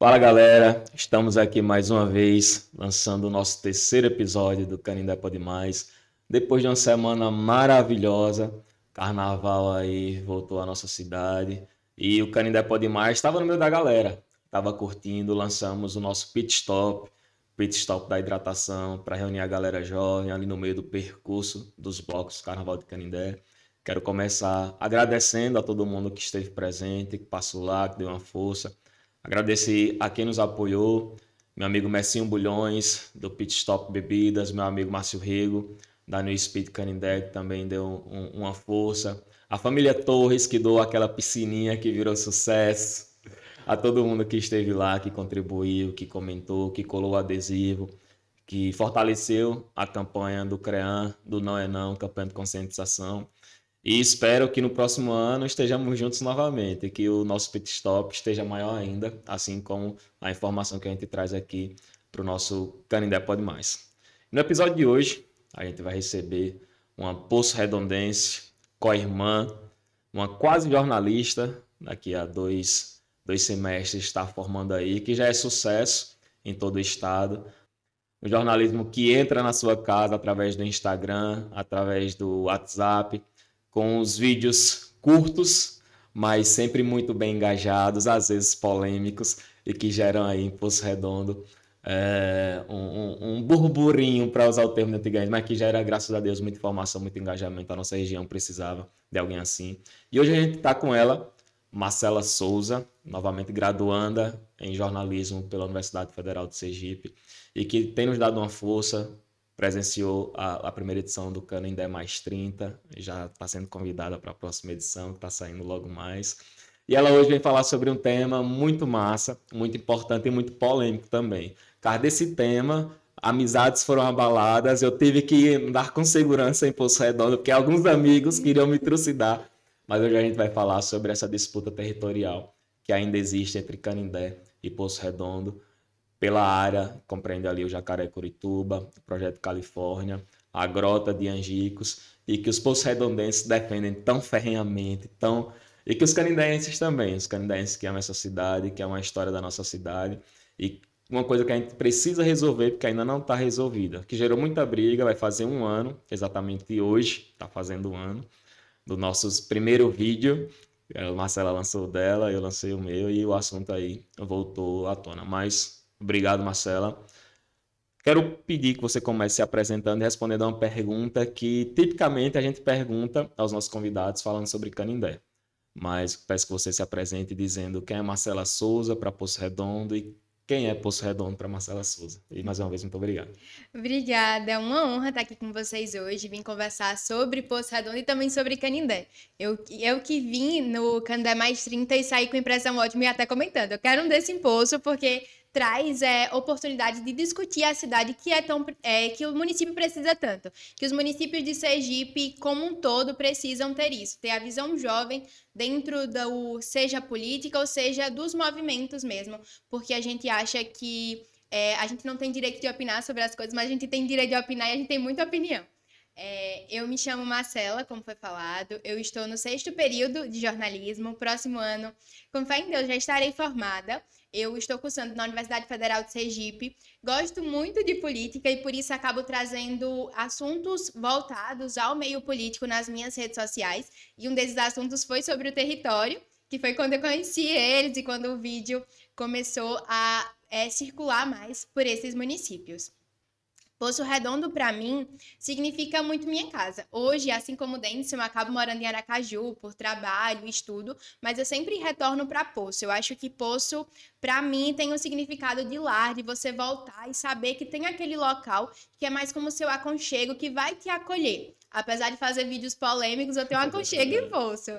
Fala galera, estamos aqui mais uma vez lançando o nosso terceiro episódio do Canindé Pode Mais. Depois de uma semana maravilhosa, carnaval aí voltou à nossa cidade e o Canindé Pode Mais estava no meio da galera, estava curtindo. Lançamos o nosso pit stop da hidratação para reunir a galera jovem ali no meio do percurso dos blocos do Carnaval de Canindé. Quero começar agradecendo a todo mundo que esteve presente, que passou lá, que deu uma força. Agradecer a quem nos apoiou, meu amigo Messinho Bulhões, do Pit Stop Bebidas, meu amigo Márcio Rego, da New Speed Canindé, que também deu uma força. A família Torres, que doou aquela piscininha que virou sucesso. A todo mundo que esteve lá, que contribuiu, que comentou, que colou o adesivo, que fortaleceu a campanha do CREAM, do Não é Não, campanha de conscientização. E espero que no próximo ano estejamos juntos novamente, que o nosso pit stop esteja maior ainda, assim como a informação que a gente traz aqui para o nosso Canindé Pode Mais. No episódio de hoje, a gente vai receber uma poço-redondense, co-irmã, uma quase jornalista, daqui a dois semestres está formando aí, que já é sucesso em todo o estado. Um jornalismo que entra na sua casa através do Instagram, através do WhatsApp, com os vídeos curtos, mas sempre muito bem engajados, às vezes polêmicos, e que geram aí em Poço Redondo um burburinho, para usar o termo de antigamente, mas que gera, graças a Deus, muita informação, muito engajamento. A nossa região precisava de alguém assim. E hoje a gente está com ela, Marcela Souza, novamente graduanda em jornalismo pela Universidade Federal de Sergipe, e que tem nos dado uma força. Presenciou a primeira edição do Canindé Mais 30, já está sendo convidada para a próxima edição, que está saindo logo mais. E ela hoje vem falar sobre um tema muito massa, muito importante e muito polêmico também. Cara, desse tema, amizades foram abaladas, eu tive que andar com segurança em Poço Redondo, porque alguns amigos queriam me trucidar, mas hoje a gente vai falar sobre essa disputa territorial que ainda existe entre Canindé e Poço Redondo, pela área, compreende ali o Jacaré-Curituba, o Projeto Califórnia, a Grota de Angicos, e que os poços-redondenses defendem tão ferrenhamente, e que os canindenses também, os canindenses que amam essa cidade, que é uma história da nossa cidade, e uma coisa que a gente precisa resolver, porque ainda não está resolvida, que gerou muita briga, vai fazer um ano, exatamente hoje, está fazendo um ano, do nosso primeiro vídeo. A Marcela lançou o dela, eu lancei o meu, e o assunto aí voltou à tona. Mas obrigado, Marcela. Quero pedir que você comece se apresentando e respondendo a uma pergunta que tipicamente a gente pergunta aos nossos convidados falando sobre Canindé. Mas peço que você se apresente dizendo quem é Marcela Souza para Poço Redondo e quem é Poço Redondo para Marcela Souza. E mais uma vez, muito obrigado. Obrigada, é uma honra estar aqui com vocês hoje, vim conversar sobre Poço Redondo e também sobre Canindé. Eu que vim no Canindé Mais 30 e saí com impressão ótima e até comentando. Eu quero um desse impulso porque traz oportunidade de discutir a cidade que o município precisa tanto, que os municípios de Sergipe como um todo precisam ter isso, ter a visão jovem dentro seja política ou seja dos movimentos mesmo, porque a gente acha que a gente não tem direito de opinar sobre as coisas, mas a gente tem direito de opinar e a gente tem muita opinião. Eu me chamo Marcela, como foi falado, eu estou no 6º período de jornalismo. Próximo ano, com fé em Deus, já estarei formada. Eu estou cursando na Universidade Federal de Sergipe. Gosto muito de política e por isso acabo trazendo assuntos voltados ao meio político nas minhas redes sociais. E um desses assuntos foi sobre o território, que foi quando eu conheci eles e quando o vídeo começou a circular mais por esses municípios. Poço Redondo, para mim, significa muito minha casa. Hoje, assim como o Denison, eu acabo morando em Aracaju por trabalho, estudo, mas eu sempre retorno para Poço. Eu acho que Poço, para mim, tem um significado de lar, de você voltar e saber que tem aquele local que é mais como o seu aconchego, que vai te acolher. Apesar de fazer vídeos polêmicos, eu tenho um aconchego em Poço.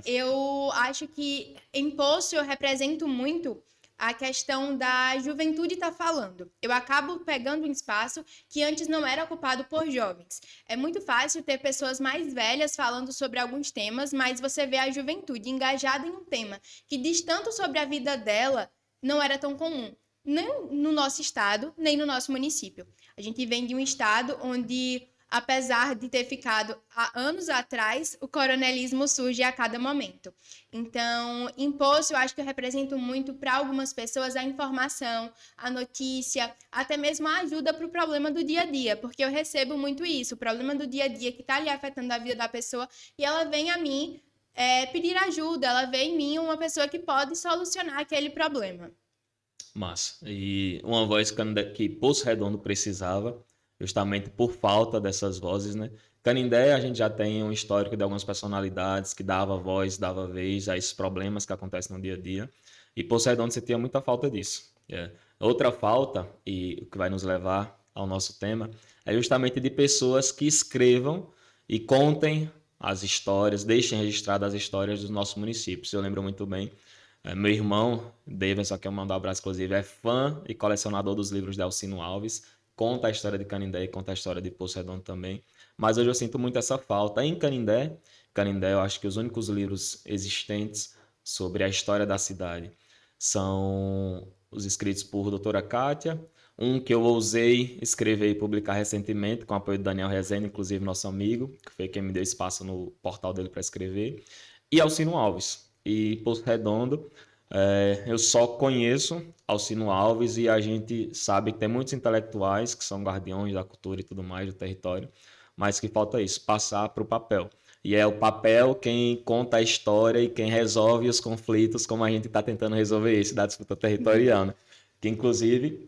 Eu acho que em Poço eu represento muito a questão da juventude está falando. Eu acabo pegando um espaço que antes não era ocupado por jovens. É muito fácil ter pessoas mais velhas falando sobre alguns temas, mas você vê a juventude engajada em um tema que diz tanto sobre a vida dela, não era tão comum. Nem no nosso estado, nem no nosso município. A gente vem de um estado onde apesar de ter ficado há anos atrás, o coronelismo surge a cada momento. Então, em Poço, eu acho que eu represento muito para algumas pessoas a informação, a notícia, até mesmo a ajuda para o problema do dia a dia, porque eu recebo muito isso, o problema do dia a dia que está ali afetando a vida da pessoa, e ela vem a mim pedir ajuda, ela vê em mim uma pessoa que pode solucionar aquele problema. Massa. E uma voz que Poço Redondo precisava, justamente por falta dessas vozes, né? Canindé, a gente já tem um histórico de algumas personalidades que dava voz, dava vez a esses problemas que acontecem no dia a dia. E Poço Redondo sentia muita falta disso. Outra falta, e o que vai nos levar ao nosso tema, é justamente de pessoas que escrevam e contem as histórias, deixem registradas as histórias dos nossos municípios. Eu lembro muito bem, meu irmão, Davidson, que eu mando um abraço, inclusive, é fã e colecionador dos livros de Alcino Alves, conta a história de Canindé e conta a história de Poço Redondo também. Mas hoje eu sinto muito essa falta. Em Canindé, eu acho que os únicos livros existentes sobre a história da cidade são os escritos por doutora Kátia, um que eu ousei escrever e publicar recentemente, com o apoio do Daniel Rezende, inclusive nosso amigo, que foi quem me deu espaço no portal dele para escrever, e Alcino Alves. E Poço Redondo, eu só conheço Alcino Alves e a gente sabe que tem muitos intelectuais que são guardiões da cultura e tudo mais do território, mas que falta isso, passar para o papel. E é o papel quem conta a história e quem resolve os conflitos, como a gente está tentando resolver esse da disputa territorial, né? Que, inclusive,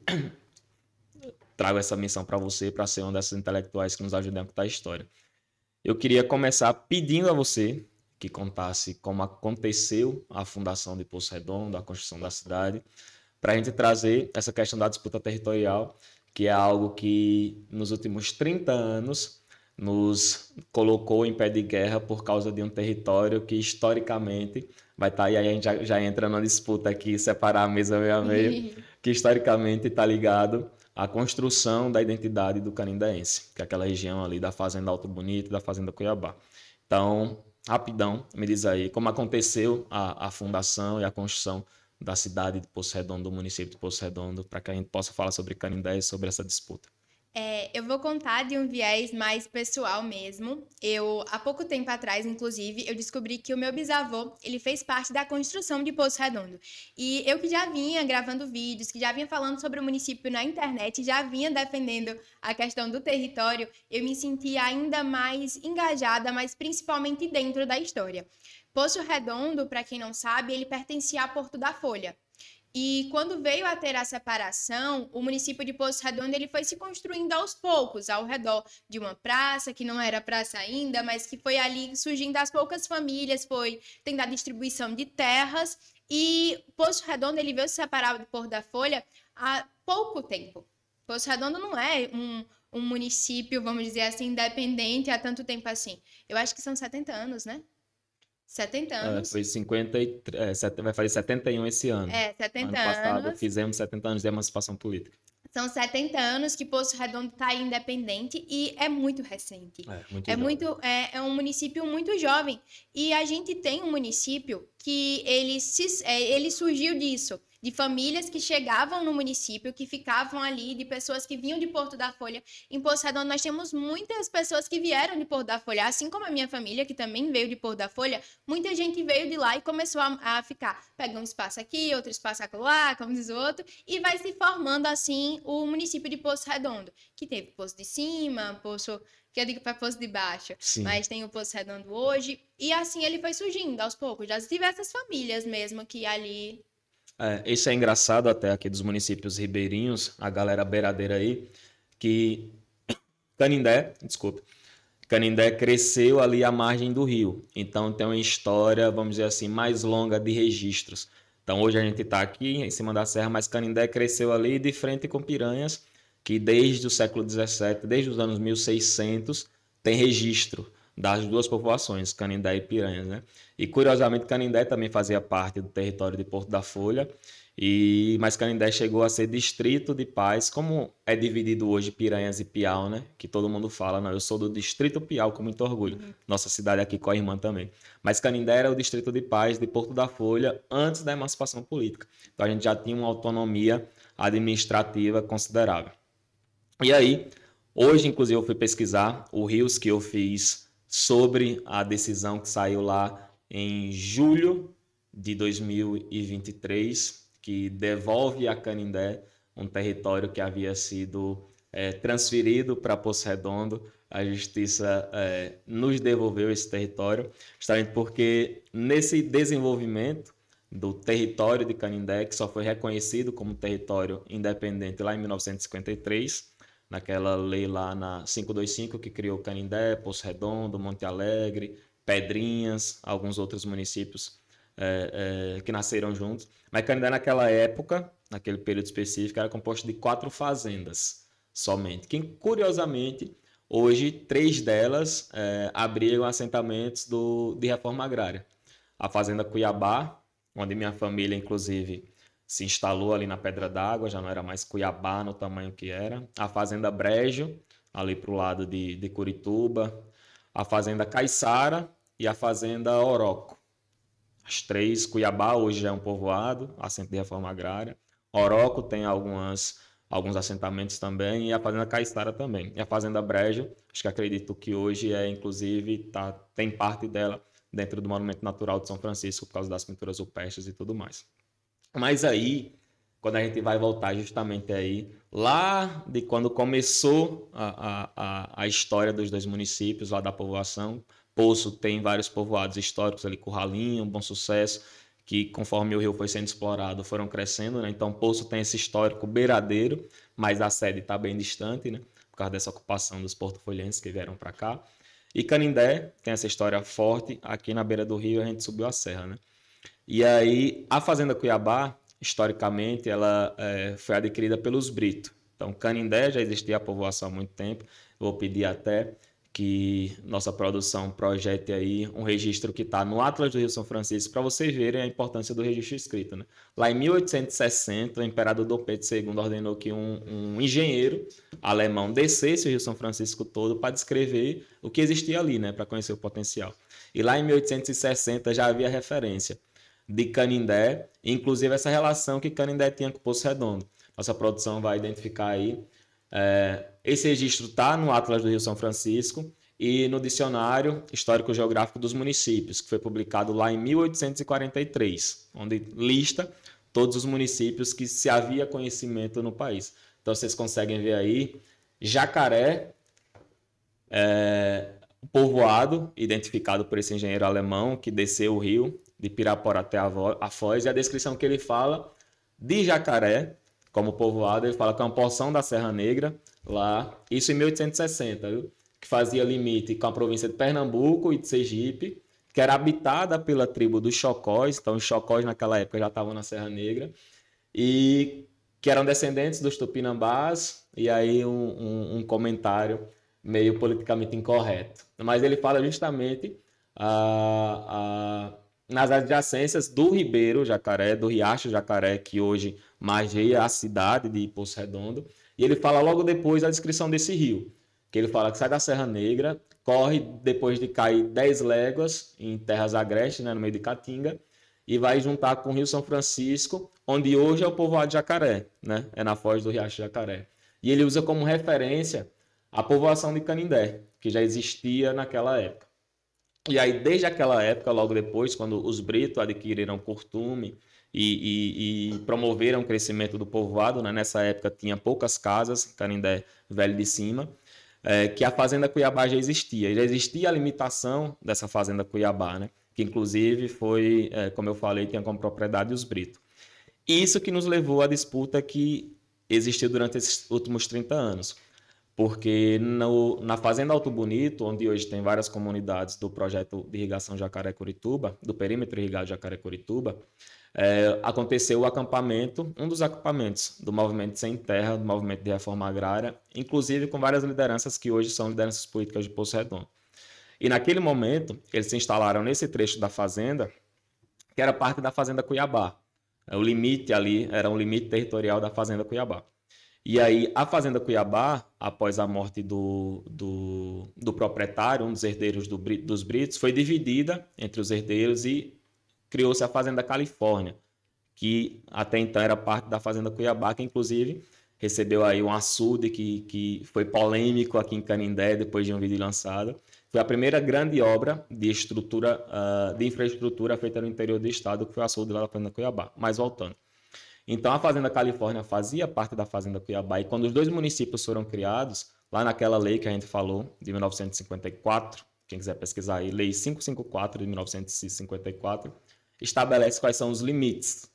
trago essa missão para você, para ser um desses intelectuais que nos ajudem a contar a história. Eu queria começar pedindo a você que contasse como aconteceu a fundação de Poço Redondo, a construção da cidade, para a gente trazer essa questão da disputa territorial, que é algo que nos últimos 30 anos nos colocou em pé de guerra por causa de um território que historicamente vai estar, e aí a gente já entra na disputa aqui, separar a mesa meio a meio, que historicamente está ligado à construção da identidade do canindaense, que é aquela região ali da Fazenda Alto Bonito, da Fazenda Cuiabá. Então, rapidão, me diz aí como aconteceu a fundação e a construção da cidade de Poço Redondo, do município de Poço Redondo, para que a gente possa falar sobre Canindé e sobre essa disputa. Eu vou contar de um viés mais pessoal mesmo. Há pouco tempo atrás, inclusive, eu descobri que o meu bisavô, ele fez parte da construção de Poço Redondo. E eu que já vinha gravando vídeos, que já vinha falando sobre o município na internet, já vinha defendendo a questão do território, eu me sentia ainda mais engajada, mas principalmente dentro da história. Poço Redondo, para quem não sabe, ele pertencia a Porto da Folha. E quando veio a ter a separação, o município de Poço Redondo ele foi se construindo aos poucos, ao redor de uma praça, que não era praça ainda, mas que foi ali surgindo as poucas famílias, foi tendo a distribuição de terras, e Poço Redondo ele veio se separar de Porto da Folha há pouco tempo. Poço Redondo não é um município, vamos dizer assim, independente há tanto tempo assim. Eu acho que são 70 anos, né? 70 anos. Foi vai fazer 71 esse ano. 70 ano passado anos. fizemos 70 anos de emancipação política. São 70 anos que Poço Redondo está independente e é muito recente. É um município muito jovem. E a gente tem um município que ele surgiu disso, de famílias que chegavam no município, que ficavam ali, de pessoas que vinham de Porto da Folha. Em Poço Redondo nós temos muitas pessoas que vieram de Porto da Folha, assim como a minha família, que também veio de Porto da Folha, muita gente veio de lá e começou a ficar, pega um espaço aqui, outro espaço acolá, como diz o outro, e vai se formando assim o município de Poço Redondo, que teve Poço de Cima, Poço, que eu digo para Poço de Baixo, Sim. Mas tem o Poço Redondo hoje, e assim ele foi surgindo aos poucos, das diversas famílias mesmo que ali... Isso é engraçado até aqui dos municípios ribeirinhos, a galera beiradeira aí, que Canindé cresceu ali à margem do rio, então tem uma história, vamos dizer assim, mais longa de registros. Então hoje a gente está aqui em cima da serra, mas Canindé cresceu ali de frente com Piranhas, que desde o século XVII, desde os anos 1600, tem registro das duas populações, Canindé e Piranhas, né? E curiosamente Canindé também fazia parte do território de Porto da Folha, mas Canindé chegou a ser distrito de Paz, como é dividido hoje Piranhas e Piau, né? Que todo mundo fala, não, eu sou do distrito Piau com muito orgulho, nossa cidade aqui com a irmã também. Mas Canindé era o distrito de Paz de Porto da Folha antes da emancipação política, então a gente já tinha uma autonomia administrativa considerável. E aí, Hoje, inclusive, eu fui pesquisar o Rios que eu fiz sobre a decisão que saiu lá em julho de 2023, que devolve a Canindé um território que havia sido transferido para Poço Redondo. A justiça nos devolveu esse território, justamente porque nesse desenvolvimento do território de Canindé, que só foi reconhecido como território independente lá em 1953, naquela lei lá na 525 que criou Canindé, Poço Redondo, Monte Alegre, Pedrinhas, alguns outros municípios que nasceram juntos. Mas Canindé naquela época, naquele período específico, era composto de 4 fazendas somente, que curiosamente hoje 3 delas abrigam assentamentos de reforma agrária. A fazenda Cuiabá, onde minha família inclusive se instalou ali na Pedra d'Água, já não era mais Cuiabá no tamanho que era. A fazenda Brejo, ali para o lado de Curituba. A fazenda Caiçara e a fazenda Oroco. As 3, Cuiabá hoje já é um povoado, assento de reforma agrária. Oroco tem alguns assentamentos também, e a fazenda Caiçara também. E a fazenda Brejo, acho que acredito que hoje inclusive, tem parte dela dentro do Monumento Natural de São Francisco, por causa das pinturas rupestres e tudo mais. Mas aí, quando a gente vai voltar justamente aí, lá de quando começou a história dos 2 municípios, lá da povoação, Poço tem vários povoados históricos ali, Curralinho, Bom Sucesso, que conforme o rio foi sendo explorado, foram crescendo, né? Então Poço tem esse histórico beiradeiro, mas a sede está bem distante, né? Por causa dessa ocupação dos porto-folhenses que vieram para cá. E Canindé tem essa história forte, aqui na beira do rio a gente subiu a serra, né? E aí, a Fazenda Cuiabá, historicamente, ela foi adquirida pelos Brito. Então, Canindé já existia a povoação há muito tempo. Vou pedir até que nossa produção projete aí um registro que está no Atlas do Rio São Francisco, para vocês verem a importância do registro escrito, né? Lá em 1860, o imperador Dom Pedro II ordenou que um engenheiro alemão descesse o Rio São Francisco todo para descrever o que existia ali, né? Para conhecer o potencial. E lá em 1860 já havia referência de Canindé, inclusive essa relação que Canindé tinha com Poço Redondo. Nossa produção vai identificar aí. Esse registro está no Atlas do Rio São Francisco e no Dicionário Histórico-Geográfico dos Municípios, que foi publicado lá em 1843, onde lista todos os municípios que se havia conhecimento no país. Então vocês conseguem ver aí Jacaré, povoado, identificado por esse engenheiro alemão que desceu o rio de Pirapora até a Foz, e a descrição que ele fala de Jacaré como povoado, ele fala que é uma porção da Serra Negra lá, isso em 1860, viu? Que fazia limite com a província de Pernambuco e de Sergipe, que era habitada pela tribo dos Chocós, então os Chocós naquela época já estavam na Serra Negra, e que eram descendentes dos Tupinambás, e aí um comentário meio politicamente incorreto. Mas ele fala justamente nas adjacências do Ribeiro Jacaré, do Riacho Jacaré, que hoje margeia a cidade de Poço Redondo, e ele fala logo depois a descrição desse rio, que ele fala que sai da Serra Negra, corre depois de cair 10 léguas em terras agrestes, né, no meio de Caatinga, e vai juntar com o Rio São Francisco, onde hoje é o povoado de Jacaré, né, é na foz do Riacho Jacaré. E ele usa como referência a povoação de Canindé, que já existia naquela época. E aí, desde aquela época, logo depois, quando os Brito adquiriram costume e promoveram o crescimento do povoado, né? Nessa época tinha poucas casas, Canindé Velho de Cima, que a Fazenda Cuiabá já existia. Já existia a limitação dessa Fazenda Cuiabá, né? Que inclusive foi, como eu falei, tinha como propriedade os Brito. Isso que nos levou à disputa que existiu durante esses últimos 30 anos. Porque na Fazenda Alto Bonito, onde hoje tem várias comunidades do projeto de irrigação Jacaré-Curituba, do perímetro irrigado Jacaré-Curituba, aconteceu o acampamento, um dos acampamentos do Movimento Sem Terra, do Movimento de Reforma Agrária, inclusive com várias lideranças que hoje são lideranças políticas de Poço Redondo. E naquele momento, eles se instalaram nesse trecho da fazenda, que era parte da Fazenda Cuiabá. O limite ali era um limite territorial da Fazenda Cuiabá. E aí, a Fazenda Cuiabá, após a morte do proprietário, um dos herdeiros dos Britos, foi dividida entre os herdeiros e criou-se a Fazenda Califórnia, que até então era parte da Fazenda Cuiabá, que inclusive recebeu aí um açude que foi polêmico aqui em Canindé, depois de um vídeo lançado. Foi a primeira grande obra de infraestrutura feita no interior do estado, que foi o açude lá da Fazenda Cuiabá. Mas voltando. Então, a Fazenda Califórnia fazia parte da Fazenda Cuiabá, e quando os dois municípios foram criados, lá naquela lei que a gente falou, de 1954, quem quiser pesquisar aí, Lei 554 de 1954, estabelece quais são os limites.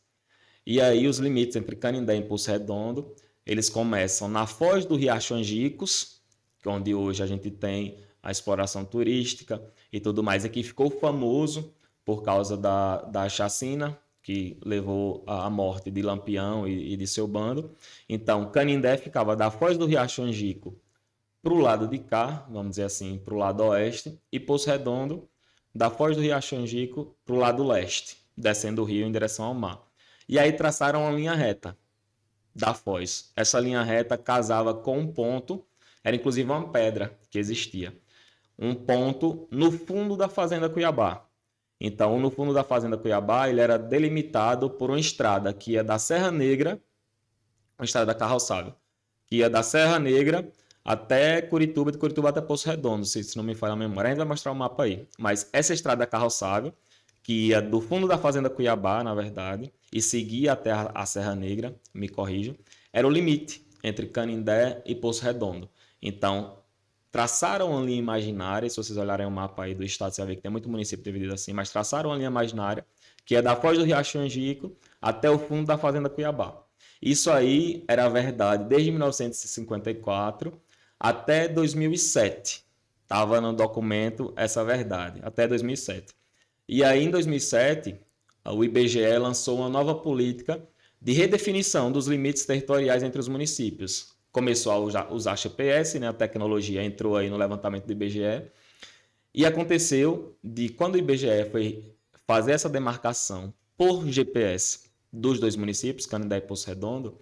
E aí, os limites entre Canindé e Poço Redondo, eles começam na foz do Riacho Angicos, onde hoje a gente tem a exploração turística e tudo mais. Aqui ficou famoso por causa da chacina, que levou à morte de Lampião e de seu bando. Então, Canindé ficava da foz do Riacho Angico para o lado de cá, vamos dizer assim, para o lado oeste, e Poço Redondo, da foz do Riacho Angico para o lado leste, descendo o rio em direção ao mar. E aí traçaram uma linha reta da foz. Essa linha reta casava com um ponto, era inclusive uma pedra que existia, um ponto no fundo da Fazenda Cuiabá. Então, no fundo da Fazenda Cuiabá, ele era delimitado por uma estrada que ia da Serra Negra, uma estrada carroçável, que ia da Serra Negra até Curituba, de Curituba até Poço Redondo, se não me falha a memória. A gente vai mostrar o mapa aí. Mas essa estrada carroçável, que ia do fundo da Fazenda Cuiabá, na verdade, e seguia até a Serra Negra, me corrijo, era o limite entre Canindé e Poço Redondo. Então, traçaram uma linha imaginária, se vocês olharem o mapa aí do estado, você vai ver que tem muito município dividido assim, mas traçaram uma linha imaginária, que é da foz do Riacho Angico até o fundo da Fazenda Cuiabá. Isso aí era verdade desde 1954 até 2007. Estava no documento essa verdade, até 2007. E aí, em 2007, o IBGE lançou uma nova política de redefinição dos limites territoriais entre os municípios. Começou a usar GPS, né? A tecnologia entrou aí no levantamento do IBGE. E aconteceu de quando o IBGE foi fazer essa demarcação por GPS dos dois municípios, Canindé e Poço Redondo,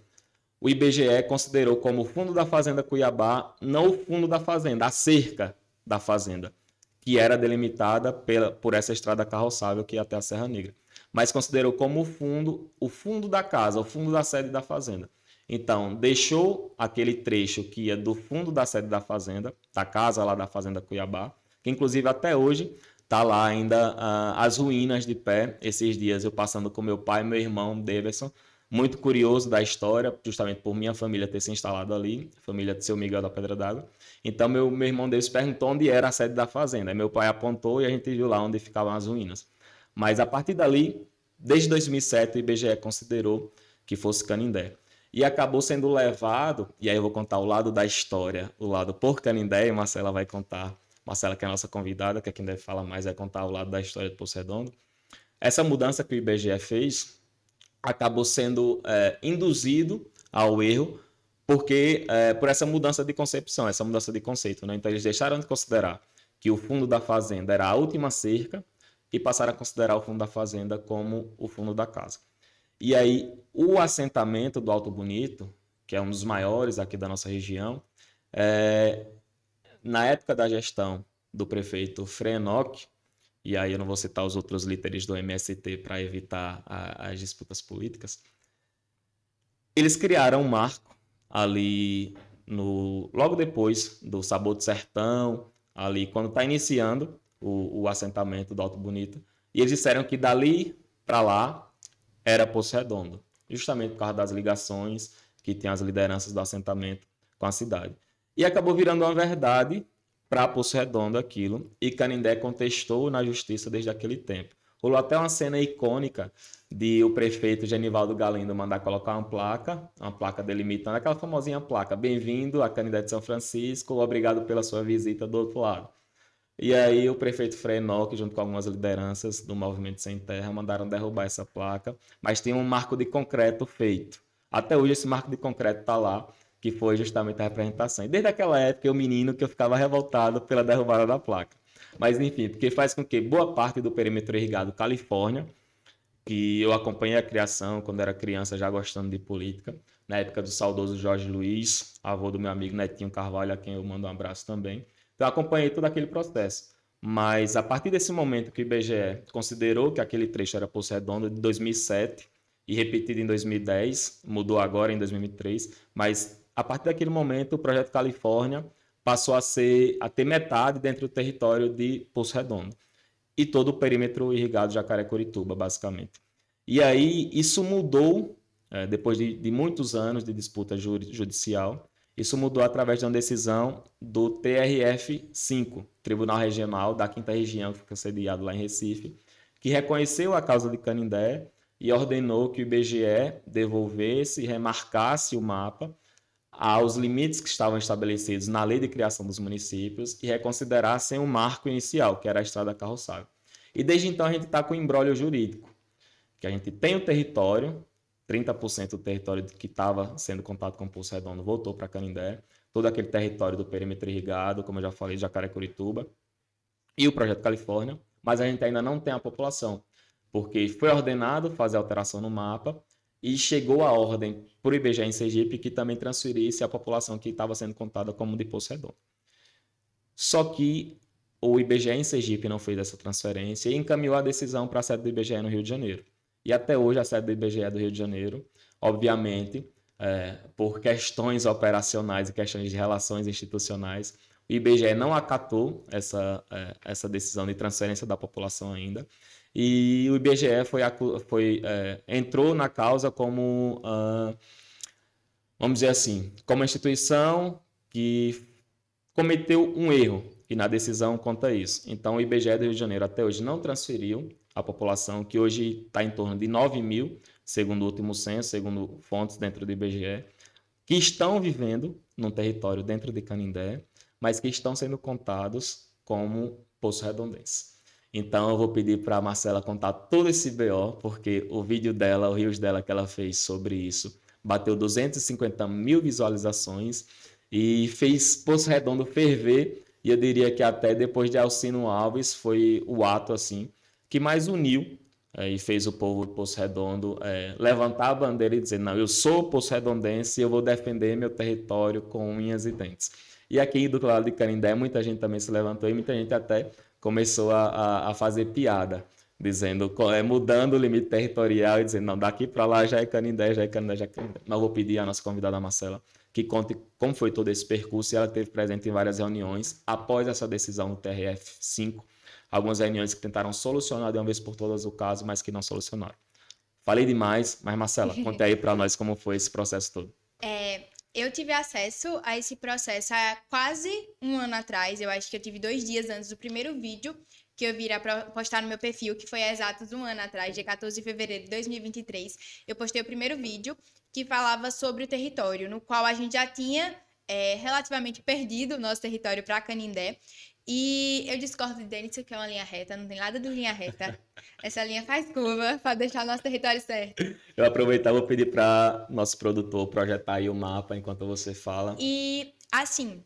o IBGE considerou como o fundo da Fazenda Cuiabá, não o fundo da fazenda, a cerca da fazenda, que era delimitada por essa estrada carroçável que ia até a Serra Negra. Mas considerou como o fundo da casa, o fundo da sede da fazenda. Então, deixou aquele trecho que ia do fundo da sede da fazenda, da casa lá da Fazenda Cuiabá, que inclusive até hoje está lá ainda as ruínas de pé. Esses dias eu passando com meu pai e meu irmão, Davidson, muito curioso da história, justamente por minha família ter se instalado ali, família de seu Miguel da Pedra d'Água. Então, meu irmão Davidson perguntou onde era a sede da fazenda. Aí meu pai apontou e a gente viu lá onde ficavam as ruínas. Mas a partir dali, desde 2007, o IBGE considerou que fosse Canindé. E acabou sendo levado, e aí eu vou contar o lado da história, o lado por Canindé, e Marcela vai contar, Marcela que é a nossa convidada, que é quem deve falar mais, vai contar o lado da história de Poço Redondo. Essa mudança que o IBGE fez acabou sendo induzido ao erro, porque por essa mudança de concepção, essa mudança de conceito, né? Então eles deixaram de considerar que o fundo da fazenda era a última cerca e passaram a considerar o fundo da fazenda como o fundo da casa. E aí, o assentamento do Alto Bonito, que é um dos maiores aqui da nossa região, na época da gestão do prefeito Frei Enoque, e aí eu não vou citar os outros líderes do MST para evitar as disputas políticas, eles criaram um marco ali logo depois do Sabor do Sertão, ali quando está iniciando o assentamento do Alto Bonito, e eles disseram que dali para lá era Poço Redondo, justamente por causa das ligações que tem as lideranças do assentamento com a cidade. E acabou virando uma verdade para Poço Redondo aquilo, e Canindé contestou na justiça desde aquele tempo. Rolou até uma cena icônica de o prefeito Genivaldo Galindo mandar colocar uma placa delimitando, aquela famosinha placa, bem-vindo a Canindé de São Francisco, obrigado pela sua visita do outro lado. E aí o prefeito Frei Enoque, junto com algumas lideranças do Movimento Sem Terra, mandaram derrubar essa placa, mas tem um marco de concreto feito. Até hoje esse marco de concreto está lá, que foi justamente a representação. E desde aquela época eu menino que eu ficava revoltado pela derrubada da placa. Mas enfim, porque faz com que boa parte do perímetro irrigado Califórnia, que eu acompanhei a criação quando era criança, já gostando de política, na época do saudoso Jorge Luiz, avô do meu amigo Netinho Carvalho, a quem eu mando um abraço também. Então, eu acompanhei todo aquele processo. Mas, a partir desse momento que o IBGE considerou que aquele trecho era Poço Redondo, de 2007 e repetido em 2010, mudou agora em 2023, mas a partir daquele momento o Projeto Califórnia passou a ter metade dentro do território de Poço Redondo e todo o perímetro irrigado de Jacareí-Curituba, basicamente. E aí isso mudou, depois de muitos anos de disputa judicial, isso mudou através de uma decisão do TRF-5, Tribunal Regional da 5ª Região, que fica sediado lá em Recife, que reconheceu a causa de Canindé e ordenou que o IBGE devolvesse e remarcasse o mapa aos limites que estavam estabelecidos na Lei de Criação dos Municípios e reconsiderassem o marco inicial, que era a estrada carroçável. E desde então a gente está com um imbróglio jurídico, que a gente tem o território, 30% do território que estava sendo contado com Poço Redondo voltou para Canindé, todo aquele território do perímetro irrigado, como eu já falei, de Jacareí-Curituba, e o Projeto Califórnia, mas a gente ainda não tem a população, porque foi ordenado fazer alteração no mapa e chegou a ordem para o IBGE em Sergipe que também transferisse a população que estava sendo contada como de Poço Redondo. Só que o IBGE em Sergipe não fez essa transferência e encaminhou a decisão para a sede do IBGE no Rio de Janeiro. E até hoje a sede do IBGE do Rio de Janeiro, obviamente, por questões operacionais e questões de relações institucionais, o IBGE não acatou essa decisão de transferência da população ainda. E o IBGE entrou na causa como, vamos dizer assim, como uma instituição que cometeu um erro. E na decisão conta isso. Então o IBGE do Rio de Janeiro até hoje não transferiu a população, que hoje está em torno de 9 mil, segundo o último censo, segundo fontes dentro do IBGE, que estão vivendo num território dentro de Canindé, mas que estão sendo contados como Poço Redondense. Então eu vou pedir para a Marcela contar todo esse BO, porque o vídeo dela, o Rios dela que ela fez sobre isso, bateu 250 mil visualizações e fez Poço Redondo ferver, e eu diria que até depois de Alcino Alves foi o ato assim que mais uniu e fez o povo de Poço Redondo levantar a bandeira e dizer, não, eu sou Poço Redondense e eu vou defender meu território com unhas e dentes. E aqui do lado de Canindé, muita gente também se levantou e muita gente até começou a fazer piada, dizendo, mudando o limite territorial e dizendo, não, daqui para lá já é Canindé, já é Canindé, já é Canindé. Mas eu vou pedir à nossa convidada Marcela que conte como foi todo esse percurso, e ela esteve presente em várias reuniões após essa decisão do TRF-5, algumas reuniões que tentaram solucionar de uma vez por todas o caso, mas que não solucionaram. Falei demais, mas Marcela, conte aí para nós como foi esse processo todo. Eu tive acesso a esse processo há quase um ano atrás. Eu acho que eu tive 2 dias antes do primeiro vídeo que eu viria para postar no meu perfil, que foi há exatos um ano atrás, dia 14 de fevereiro de 2023. Eu postei o primeiro vídeo que falava sobre o território, no qual a gente já tinha relativamente perdido o nosso território para Canindé. E eu discordo de Denis, que é uma linha reta, não tem nada de linha reta. Essa linha faz curva para deixar o nosso território certo. Eu aproveitar e vou pedir para nosso produtor projetar aí o mapa enquanto você fala. E, assim,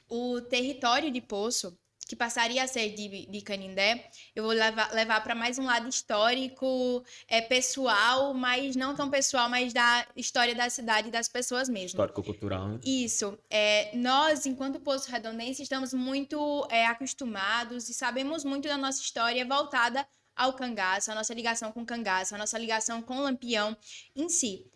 o território de Poço, que passaria a ser de Canindé, eu vou levar para mais um lado histórico, pessoal, mas não tão pessoal, mas da história da cidade e das pessoas mesmo. Histórico-cultural, né? Isso. Nós, enquanto Poço Redondense, estamos muito acostumados e sabemos muito da nossa história voltada ao cangaço, a nossa ligação com o cangaço, a nossa ligação com o Lampião em si.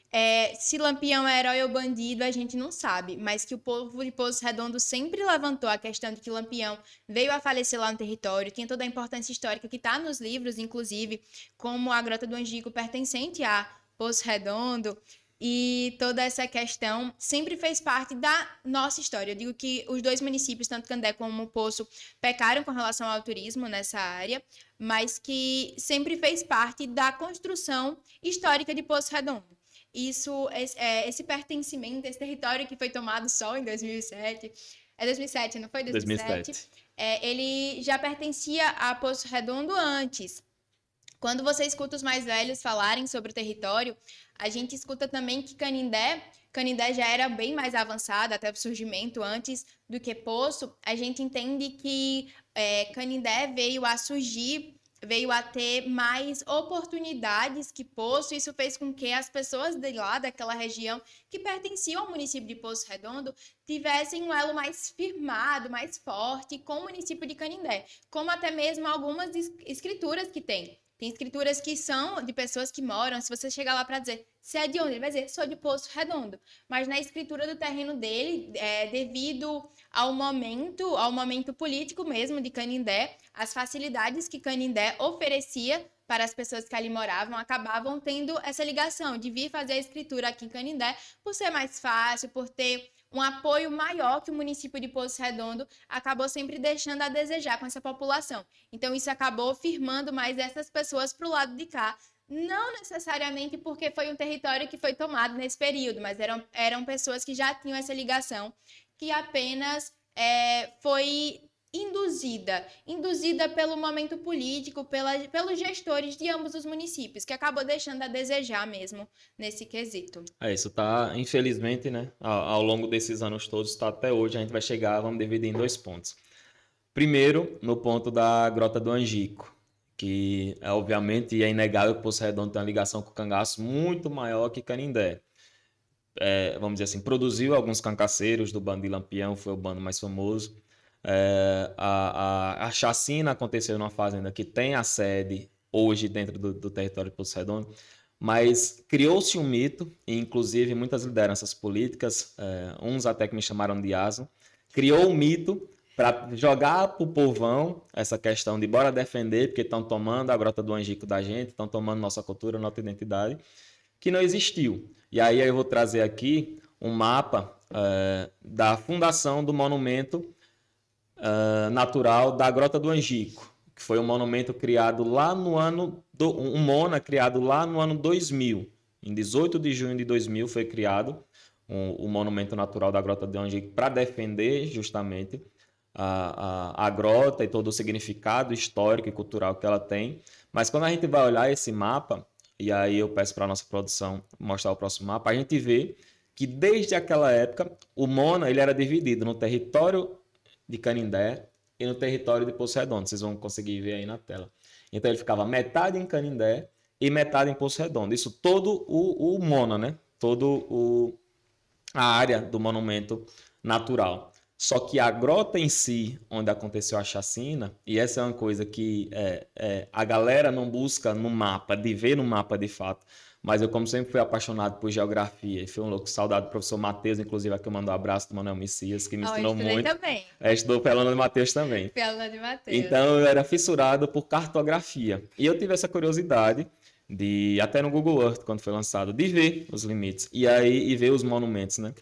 Se Lampião é herói ou bandido, a gente não sabe, mas que o povo de Poço Redondo sempre levantou a questão de que o Lampião veio a falecer lá no território, tinha toda a importância histórica que está nos livros, inclusive, como a Grota do Angico pertencente a Poço Redondo, e toda essa questão sempre fez parte da nossa história. Eu digo que os 2 municípios, tanto Candé como Poço, pecaram com relação ao turismo nessa área, mas que sempre fez parte da construção histórica de Poço Redondo. Esse pertencimento, esse território que foi tomado só em 2007, 2007, não foi? 2007. Ele já pertencia a Poço Redondo antes. Quando você escuta os mais velhos falarem sobre o território, a gente escuta também que Canindé já era bem mais avançada, até o surgimento antes do que Poço. A gente entende que Canindé veio a surgir, veio a ter mais oportunidades que Poço. Isso fez com que as pessoas de lá, daquela região, que pertenciam ao município de Poço Redondo, tivessem um elo mais firmado, mais forte com o município de Canindé, como até mesmo algumas escrituras que tem Tem escrituras que são de pessoas que moram. Se você chegar lá para dizer, você é de onde? Ele vai dizer, sou de Poço Redondo. Mas na escritura do terreno dele, devido ao momento político mesmo de Canindé, as facilidades que Canindé oferecia para as pessoas que ali moravam, acabavam tendo essa ligação de vir fazer a escritura aqui em Canindé, por ser mais fácil, por ter um apoio maior que o município de Poço Redondo, acabou sempre deixando a desejar com essa população. Então, isso acabou firmando mais essas pessoas para o lado de cá, não necessariamente porque foi um território que foi tomado nesse período, mas eram pessoas que já tinham essa ligação, que apenas foi induzida pelo momento político, pelos gestores de ambos os municípios, que acabou deixando a desejar mesmo nesse quesito. Isso tá, infelizmente, né, ao longo desses anos todos, tá até hoje, a gente vai chegar, vamos dividir em 2 pontos. Primeiro, no ponto da Grota do Angico, que obviamente é inegável que Poço Redondo tem uma ligação com o cangaço muito maior que Canindé. Vamos dizer assim, produziu alguns cangaceiros do bando de Lampião, foi o bando mais famoso. A chacina aconteceu numa fazenda que tem a sede hoje dentro do território de Poço Redondo, mas criou-se um mito, e inclusive muitas lideranças políticas, uns até que me chamaram de asno, criou um mito para jogar para o povão essa questão de bora defender, porque estão tomando a Grota do Angico da gente, estão tomando nossa cultura, nossa identidade, que não existiu. E aí eu vou trazer aqui um mapa da fundação do monumento natural da Grota do Angico, que foi um monumento criado lá no ano... um MONA criado lá no ano 2000. Em 18 de junho de 2000 foi criado o monumento natural da Grota do Angico para defender justamente a grota e todo o significado histórico e cultural que ela tem. Mas quando a gente vai olhar esse mapa, e aí eu peço para a nossa produção mostrar o próximo mapa, a gente vê que desde aquela época o MONA ele era dividido no território de Canindé e no território de Poço Redondo. Vocês vão conseguir ver aí na tela. Então ele ficava metade em Canindé e metade em Poço Redondo. Isso todo o MONA, né? A área do monumento natural. Só que a grota em si, onde aconteceu a chacina, e essa é uma coisa que a galera não busca no mapa, de ver no mapa de fato, mas eu, como sempre, fui apaixonado por geografia, e fui um louco, saudade do professor Matheus, inclusive aqui eu mando um abraço do Manuel Messias, que me ensinou muito. Também. Estudou pela Ana de Matheus também. Pela Ana de Matheus. Então eu era fissurado por cartografia, e eu tive essa curiosidade de, até no Google Earth, quando foi lançado, de ver os limites, e ver os monumentos, né?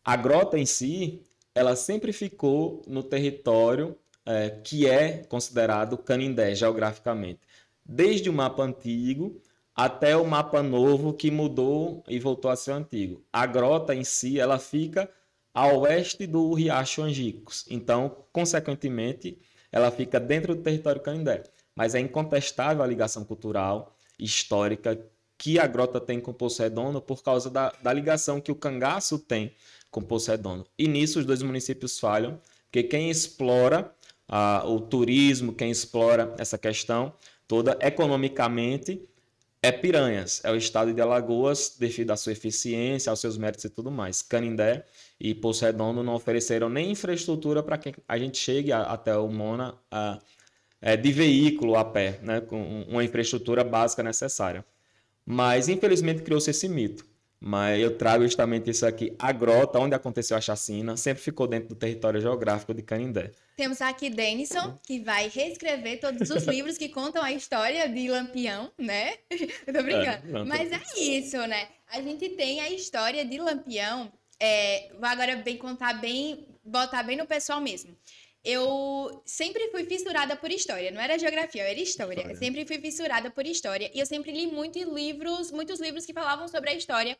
A grota em si, ela sempre ficou no território que é considerado Canindé, geograficamente. Desde o mapa antigo até o mapa novo, que mudou e voltou a ser antigo. A grota em si, ela fica a oeste do Riacho Angicos. Então, consequentemente, ela fica dentro do território Canindé. Mas é incontestável a ligação cultural, histórica, que a grota tem com Poço Redondo por causa da ligação que o cangaço tem com Poço Redondo. E nisso os 2 municípios falham, porque quem explora o turismo, quem explora essa questão toda economicamente é Piranhas, é o estado de Alagoas, devido à sua eficiência, aos seus méritos e tudo mais. Canindé e Poço Redondo não ofereceram nem infraestrutura para que a gente chegue até o MONA de veículo a pé, né, com uma infraestrutura básica necessária. Mas, infelizmente, criou-se esse mito. Mas eu trago justamente isso aqui. A grota, onde aconteceu a chacina, sempre ficou dentro do território geográfico de Canindé. Temos aqui Denison, que vai reescrever todos os livros que contam a história de Lampião, né? Eu tô brincando. Mas é isso, né? A gente tem a história de Lampião. Vou agora botar bem no pessoal mesmo. Eu sempre fui fissurada por história, não era geografia, era história. Eu sempre fui fissurada por história e eu sempre li muitos livros que falavam sobre a história,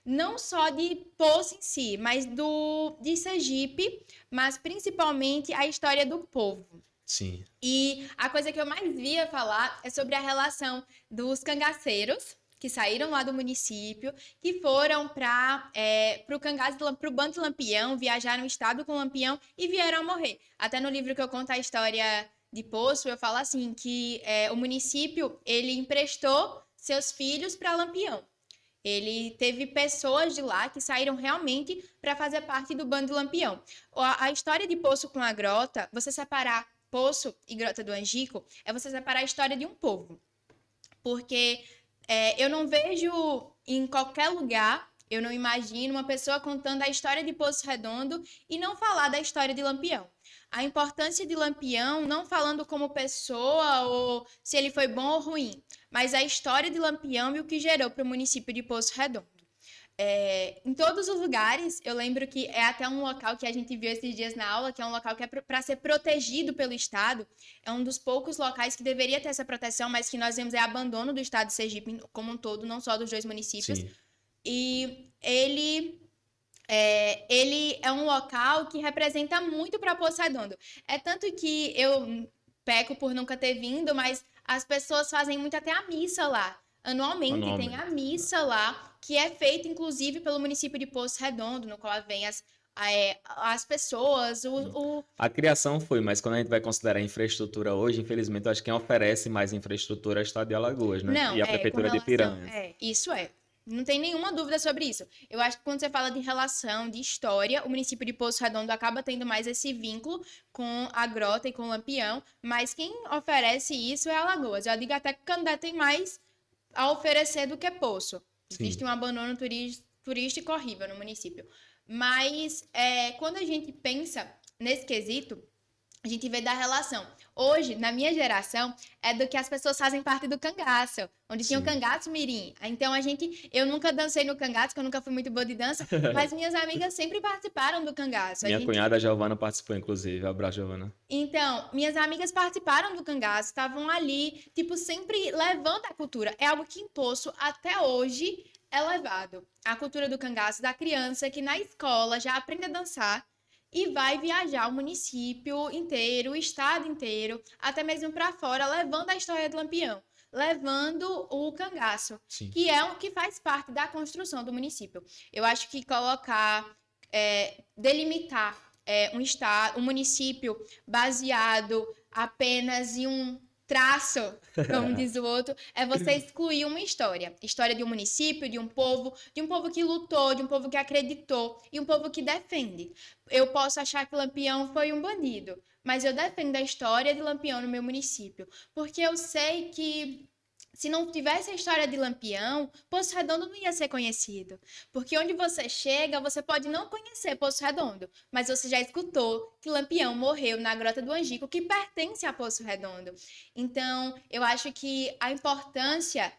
não só de Poço em si, mas de Sergipe, mas principalmente a história do povo. Sim. E a coisa que eu mais via falar é sobre a relação dos cangaceiros, que saíram lá do município, que foram para o bando Lampião, viajaram o estado com Lampião e vieram a morrer. Até no livro que eu conto a história de Poço, eu falo assim, que o município, ele emprestou seus filhos para Lampião. Ele teve pessoas de lá que saíram realmente para fazer parte do bando Lampião. A história de Poço com a grota, você separar Poço e Grota do Angico, é você separar a história de um povo. porque eu não vejo em qualquer lugar, eu não imagino uma pessoa contando a história de Poço Redondo e não falar da história de Lampião. A importância de Lampião, não falando como pessoa ou se ele foi bom ou ruim, mas a história de Lampião e o que gerou para o município de Poço Redondo. Em todos os lugares, eu lembro que é até um local que a gente viu esses dias na aula, que é um local que é para ser protegido pelo Estado, é um dos poucos locais que deveria ter essa proteção, mas que nós vemos abandono do Estado de Sergipe como um todo, não só dos 2 municípios. Sim. E ele é um local que representa muito para Poço Redondo. É tanto que eu peco por nunca ter vindo, mas as pessoas fazem muito até a missa lá. Anualmente tem a missa lá, que é feita inclusive pelo município de Poço Redondo, no qual vem as pessoas, A criação foi, mas quando a gente vai considerar a infraestrutura hoje, infelizmente, eu acho que quem oferece mais infraestrutura é o Estado de Alagoas, né? Não, e a Prefeitura de Piranhas. Isso é. Não tem nenhuma dúvida sobre isso. Eu acho que quando você fala de relação, de história, o município de Poço Redondo acaba tendo mais esse vínculo com a Grota e com o Lampião, mas quem oferece isso é Alagoas. Eu digo até que Canindé tem mais a oferecer do que Poço. Sim. Existe um abandono turístico horrível no município. Mas quando a gente pensa nesse quesito, a gente vê da relação. Hoje, na minha geração, é do que as pessoas fazem parte do cangaço, onde tinha o cangaço mirim. Então, eu nunca dancei no cangaço, porque eu nunca fui muito boa de dança, mas minhas amigas sempre participaram do cangaço. Minha cunhada Giovana participou, inclusive. Abraço, Giovana. Então, minhas amigas participaram do cangaço, estavam ali, tipo, sempre levando a cultura. É algo que em Poço, até hoje, é levado. A cultura do cangaço da criança que na escola já aprende a dançar e vai viajar o município inteiro, o estado inteiro, até mesmo para fora, levando a história do Lampião, levando o cangaço, Sim. que é o que faz parte da construção do município. Eu acho que delimitar um município baseado apenas em um traço, como diz o outro, é você excluir uma história. História de um município, de um povo que lutou, de um povo que acreditou e um povo que defende. Eu posso achar que Lampião foi um bandido, mas eu defendo a história de Lampião no meu município, porque eu sei que se não tivesse a história de Lampião, Poço Redondo não ia ser conhecido. Porque onde você chega, você pode não conhecer Poço Redondo, mas você já escutou que Lampião morreu na Grota do Angico, que pertence a Poço Redondo. Então, eu acho que a importância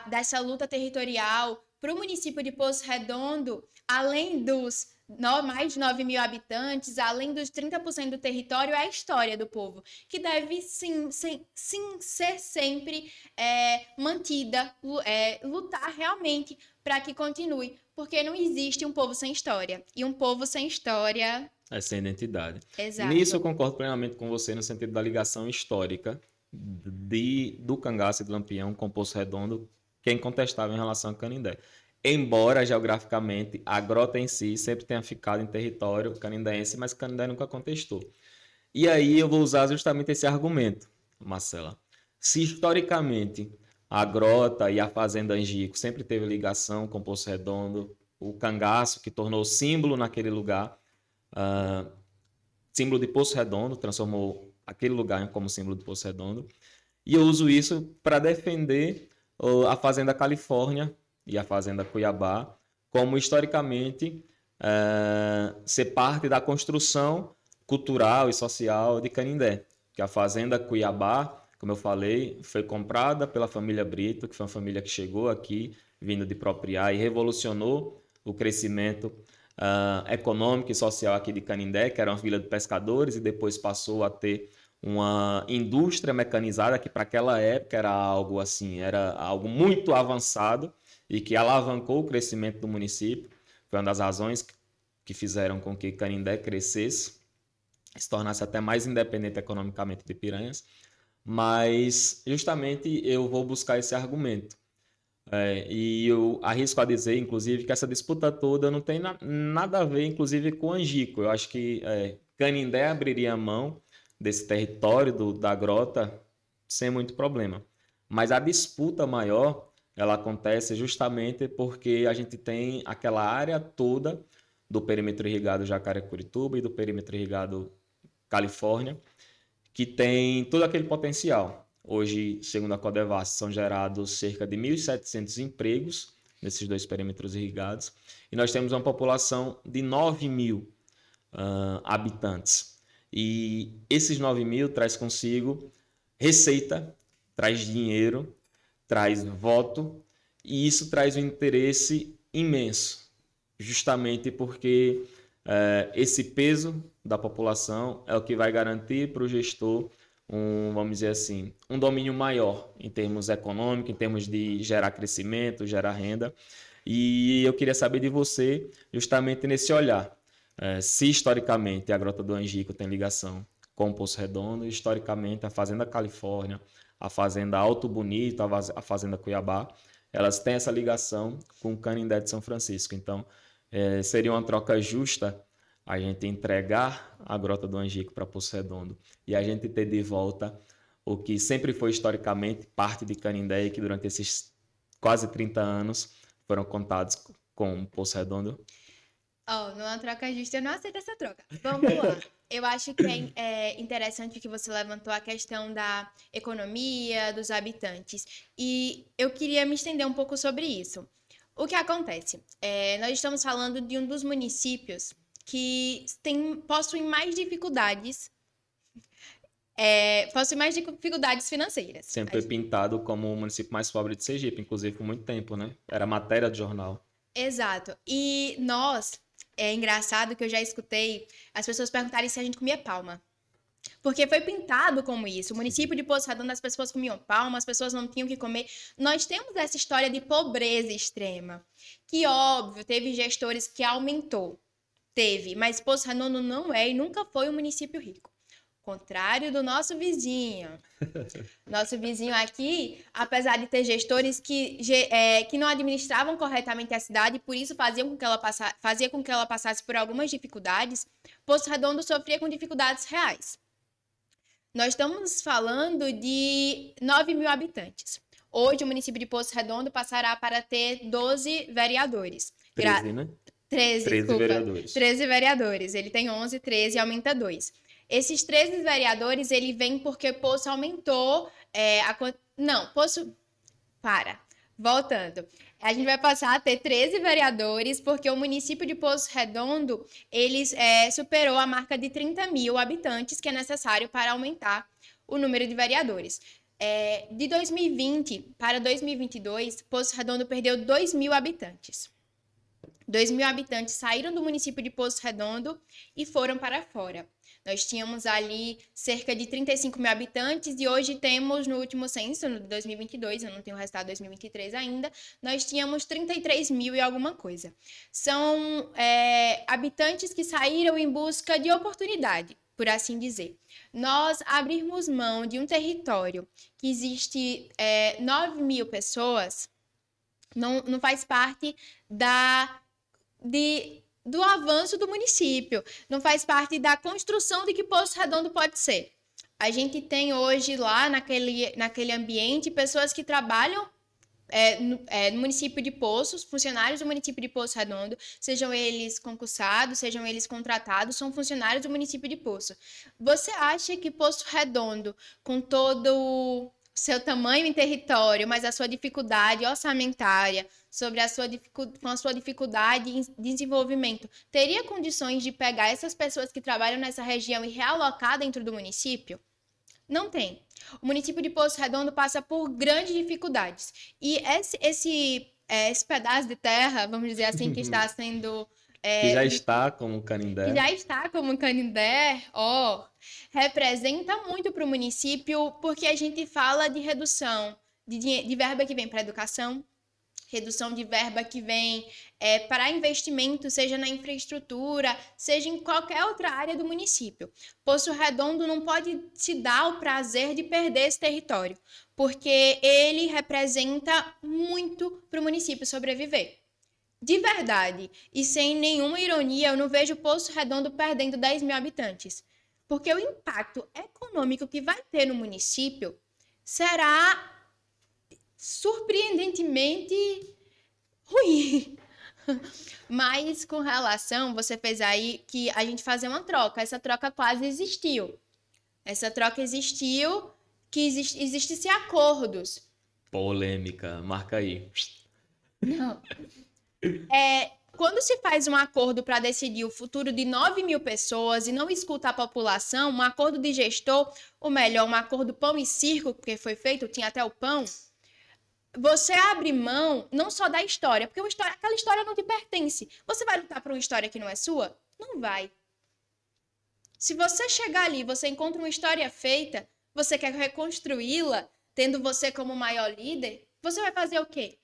dessa luta territorial para o município de Poço Redondo, além dos mais de 9 mil habitantes, além dos 30% do território, é a história do povo, que deve sim ser sempre mantida, lutar realmente para que continue, porque não existe um povo sem história, e um povo sem história é sem identidade. Exato. Nisso eu concordo plenamente com você no sentido da ligação histórica do cangaço e do Lampião com Poço Redondo, que é incontestável em relação a Canindé. Embora geograficamente a grota em si sempre tenha ficado em território canindense, mas Canindé nunca contestou. E aí eu vou usar justamente esse argumento, Marcela. Se historicamente a grota e a fazenda Angico sempre teve ligação com Poço Redondo, o cangaço que tornou símbolo naquele lugar, símbolo de Poço Redondo, transformou aquele lugar como símbolo de Poço Redondo, e eu uso isso para defender a fazenda Califórnia e a fazenda Cuiabá, como historicamente ser parte da construção cultural e social de Canindé. Que a fazenda Cuiabá, como eu falei, foi comprada pela família Brito, que foi uma família que chegou aqui, vindo de Propriá, e revolucionou o crescimento econômico e social aqui de Canindé, que era uma vila de pescadores, e depois passou a ter uma indústria mecanizada, que para aquela época era algo muito avançado, e que alavancou o crescimento do município. Foi uma das razões que fizeram com que Canindé crescesse, se tornasse até mais independente economicamente de Piranhas. Mas, justamente, eu vou buscar esse argumento. E eu arrisco a dizer, inclusive, que essa disputa toda não tem nada a ver, inclusive, com Angico. Eu acho que Canindé abriria a mão desse território da grota sem muito problema. Mas a disputa maior ela acontece justamente porque a gente tem aquela área toda do perímetro irrigado Jacaré-Curituba e do perímetro irrigado Califórnia, que tem todo aquele potencial. Hoje, segundo a Codevasf, são gerados cerca de 1.700 empregos nesses 2 perímetros irrigados. E nós temos uma população de 9.000 habitantes. E esses 9.000 traz consigo receita, traz dinheiro, traz voto, e isso traz um interesse imenso, justamente porque esse peso da população é o que vai garantir para o gestor vamos dizer assim, um domínio maior em termos econômicos, em termos de gerar crescimento, gerar renda. E eu queria saber de você, justamente nesse olhar, se historicamente a Grota do Angico tem ligação com o Poço Redondo, historicamente a Fazenda Califórnia, a Fazenda Alto Bonito, a Fazenda Cuiabá, elas têm essa ligação com o Canindé de São Francisco. Então, seria uma troca justa a gente entregar a Grota do Angico para Poço Redondo e a gente ter de volta o que sempre foi historicamente parte de Canindé e que durante esses quase 30 anos foram contados com Poço Redondo. Numa troca justa, eu não aceito essa troca. Vamos lá. Eu acho que é interessante que você levantou a questão da economia, dos habitantes. E eu queria me estender um pouco sobre isso. O que acontece? Nós estamos falando de um dos municípios que possuem mais dificuldades financeiras. Sempre foi pintado como o município mais pobre de Sergipe, inclusive por muito tempo, né? Era matéria de jornal. Exato. E é engraçado que eu já escutei as pessoas perguntarem se a gente comia palma. Porque foi pintado como isso. O município de Poço Redondo, as pessoas comiam palma, as pessoas não tinham o que comer. Nós temos essa história de pobreza extrema, que, óbvio, teve gestores que aumentou. Teve, mas Poço Redondo não é e nunca foi um município rico. Contrário do nosso vizinho. Nosso vizinho aqui, apesar de ter gestores que não administravam corretamente a cidade, por isso fazia com que ela passasse por algumas dificuldades, Poço Redondo sofria com dificuldades reais. Nós estamos falando de 9.000 habitantes. Hoje, o município de Poço Redondo passará para ter 12 vereadores. 13, né? 13 vereadores. 13 vereadores. Ele tem 11, 13 e aumenta 2. Esses 13 vereadores, ele vem porque Poço aumentou Voltando. A gente vai passar a ter 13 vereadores porque o município de Poço Redondo, superou a marca de 30.000 habitantes, que é necessário para aumentar o número de vereadores. De 2020 para 2022, Poço Redondo perdeu 2.000 habitantes. 2.000 habitantes saíram do município de Poço Redondo e foram para fora. Nós tínhamos ali cerca de 35.000 habitantes e hoje temos, no último censo, no 2022, eu não tenho o resultado de 2023 ainda, nós tínhamos 33.000 e alguma coisa. São habitantes que saíram em busca de oportunidade, por assim dizer. Nós abrirmos mão de um território que existe 9.000 pessoas, não faz parte do avanço do município, não faz parte da construção de que Poço Redondo pode ser. A gente tem hoje lá naquele ambiente pessoas que trabalham no município de Poços, funcionários do município de Poço Redondo, sejam eles concursados, sejam eles contratados, são funcionários do município de Poço. Você acha que Poço Redondo, com todo o seu tamanho em território, mas a sua dificuldade orçamentária, com a sua dificuldade em desenvolvimento, teria condições de pegar essas pessoas que trabalham nessa região e realocar dentro do município? Não tem. O município de Poço Redondo passa por grandes dificuldades. E esse pedaço de terra, vamos dizer assim, que está sendo... que já está como Canindé. Representa muito para o município, porque a gente fala de redução de verba que vem para a educação, redução de verba que vem para investimento, seja na infraestrutura, seja em qualquer outra área do município. Poço Redondo não pode se dar o prazer de perder esse território, porque ele representa muito para o município sobreviver. De verdade, e sem nenhuma ironia, eu não vejo Poço Redondo perdendo 10.000 habitantes, porque o impacto econômico que vai ter no município será surpreendentemente ruim. Mas com relação, você fez aí que a gente fazer uma troca. Essa troca quase existiu. Essa troca existiu que existissem acordos. Polêmica, marca aí. Não. Quando se faz um acordo para decidir o futuro de 9 mil pessoas e não escuta a população, um acordo de gestor, ou melhor, um acordo pão e circo, porque foi feito, tinha até o pão, você abre mão não só da história, porque aquela história não te pertence. Você vai lutar por uma história que não é sua? Não vai. Se você chegar ali, você encontra uma história feita, você quer reconstruí-la, tendo você como maior líder, você vai fazer o quê?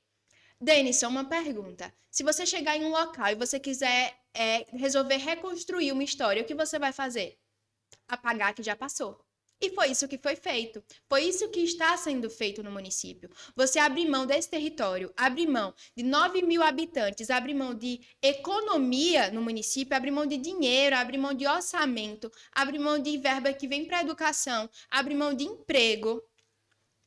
Denison, uma pergunta. Se você chegar em um local e você quiser resolver reconstruir uma história, o que você vai fazer? Apagar que já passou. E foi isso que foi feito. Foi isso que está sendo feito no município. Você abre mão desse território, abre mão de 9 mil habitantes, abre mão de economia no município, abre mão de dinheiro, abre mão de orçamento, abre mão de verba que vem para a educação, abre mão de emprego,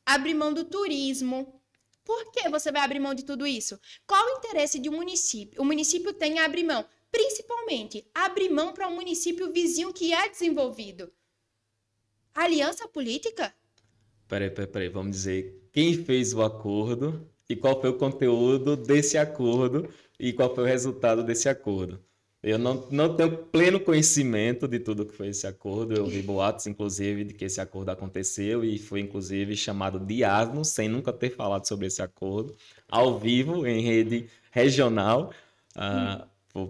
abre mão do turismo. Por que você vai abrir mão de tudo isso? Qual o interesse de um município? O município tem a abrir mão, principalmente, abrir mão para um município vizinho que é desenvolvido. Aliança política? Peraí, vamos dizer quem fez o acordo e qual foi o conteúdo desse acordo e qual foi o resultado desse acordo. Eu não tenho pleno conhecimento de tudo que foi esse acordo. Eu vi boatos, inclusive, de que esse acordo aconteceu e foi, inclusive, chamado de asno, sem nunca ter falado sobre esse acordo, ao vivo, em rede regional,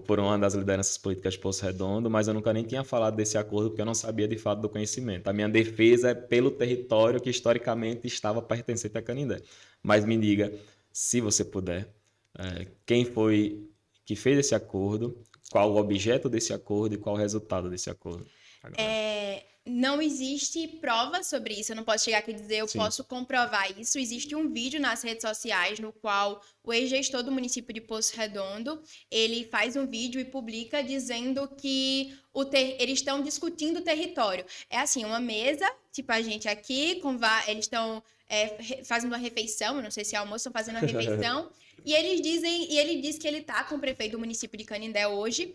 por uma das lideranças políticas de Poço Redondo, mas eu nunca nem tinha falado desse acordo porque eu não sabia, de fato, do conhecimento. A minha defesa é pelo território que, historicamente, estava pertencente a Canindé. Mas me diga, se você puder, quem foi que fez esse acordo, qual o objeto desse acordo e qual o resultado desse acordo? Não existe prova sobre isso. Eu não posso chegar aqui e dizer eu posso comprovar isso. Existe um vídeo nas redes sociais no qual o ex-gestor do município de Poço Redondo, ele faz um vídeo e publica dizendo que eles estão discutindo o território. É assim, uma mesa, tipo a gente aqui, eles estão fazendo uma refeição, eu não sei se é almoço, estão fazendo uma refeição, e ele diz que ele está com o prefeito do município de Canindé hoje,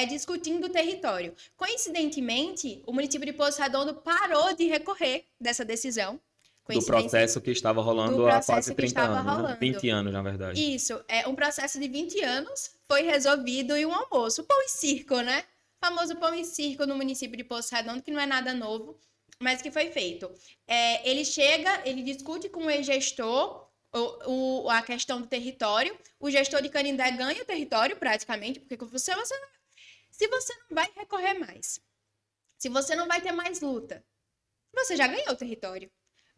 discutindo o território. Coincidentemente, o município de Poço Redondo parou de recorrer dessa decisão. Do processo que estava rolando há quase 30 anos, né? 20 anos, na verdade. Isso, um processo de 20 anos foi resolvido em um almoço. Pão e circo, né? O famoso pão e circo no município de Poço Redondo, que não é nada novo, mas que foi feito. Ele discute com o ex-gestor a questão do território. O gestor de Canindé ganha o território, praticamente, porque se você não vai recorrer mais, se você não vai ter mais luta, você já ganhou o território.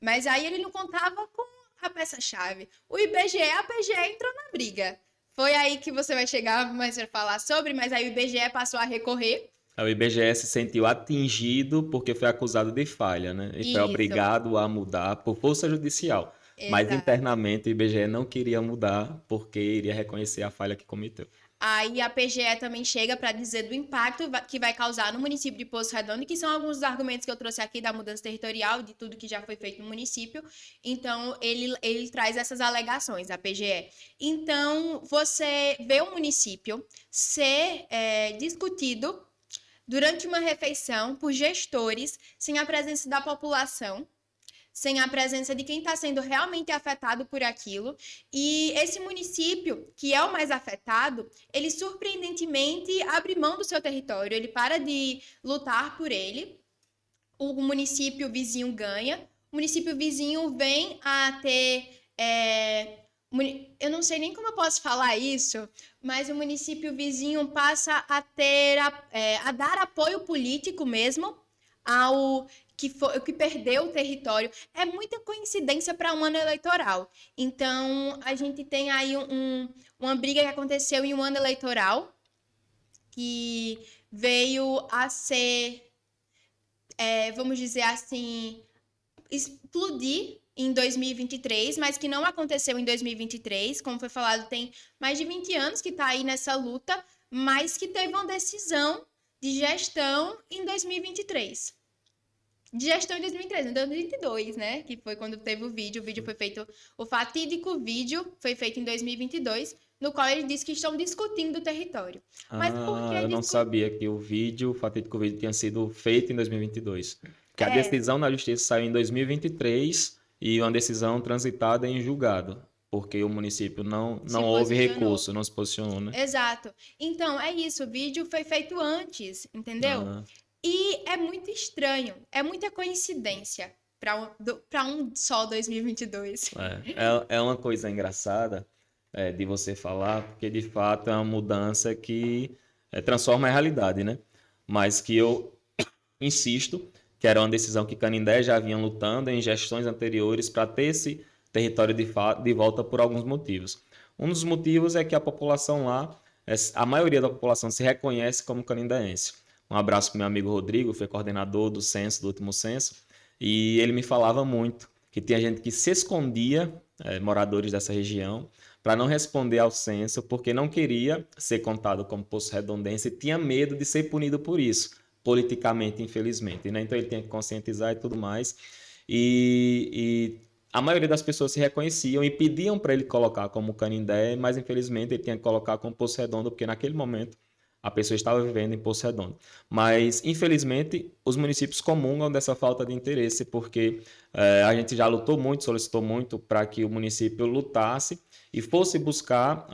Mas aí ele não contava com a peça-chave. O IBGE, a PGE entrou na briga. Foi aí que você vai chegar mais para falar sobre, mas aí o IBGE passou a recorrer. O IBGE se sentiu atingido porque foi acusado de falha, né? E foi obrigado a mudar por força judicial. Exato. Mas internamente o IBGE não queria mudar porque iria reconhecer a falha que cometeu. Aí a PGE também chega para dizer do impacto que vai causar no município de Poço Redondo, que são alguns dos argumentos que eu trouxe aqui da mudança territorial, de tudo que já foi feito no município. Então, ele traz essas alegações, a PGE. Então, você vê o município ser discutido durante uma refeição por gestores, sem a presença da população, sem a presença de quem está sendo realmente afetado por aquilo. E esse município, que é o mais afetado, ele surpreendentemente abre mão do seu território, ele para de lutar por ele, o município vizinho ganha, o município vizinho vem a ter... eu não sei nem como eu posso falar isso, mas o município vizinho passa a ter a dar apoio político mesmo ao que perdeu o território. É muita coincidência para um ano eleitoral. Então, a gente tem aí uma briga que aconteceu em um ano eleitoral, que veio a ser, vamos dizer assim, explodir em 2023, mas que não aconteceu em 2023. Como foi falado, tem mais de 20 anos que está aí nessa luta, mas que teve uma decisão de gestão em 2023. De gestão em 2003, em 2022, né? Que foi quando teve o vídeo. O vídeo foi feito, o fatídico vídeo foi feito em 2022, no qual eles dizem que estão discutindo o território. Mas por que eu não sabia que o fatídico vídeo tinha sido feito em 2022. Porque a decisão na justiça saiu em 2023 e uma decisão transitada em julgado. Porque o município não houve recurso, não se posicionou, né? Exato. Então, é isso. O vídeo foi feito antes, entendeu? E é muito estranho. É muita coincidência para um só 2022. É uma coisa engraçada de você falar, porque de fato é uma mudança que transforma a realidade, né? Mas que eu insisto que era uma decisão que Canindé já vinha lutando em gestões anteriores para ter esse território de volta por alguns motivos. Um dos motivos é que a população lá, a maioria da população se reconhece como canindéense. Um abraço para meu amigo Rodrigo, foi coordenador do censo, do último censo, e ele me falava muito que tinha gente que se escondia, moradores dessa região, para não responder ao censo, porque não queria ser contado como Poço Redondense e tinha medo de ser punido por isso, politicamente, infelizmente, né? Então ele tinha que conscientizar e tudo mais. E a maioria das pessoas se reconheciam e pediam para ele colocar como Canindé, mas infelizmente ele tinha que colocar como Poço Redondo, porque naquele momento a pessoa estava vivendo em Poço Redondo. Mas, infelizmente, os municípios comungam dessa falta de interesse, porque a gente já lutou muito, solicitou muito para que o município lutasse e fosse buscar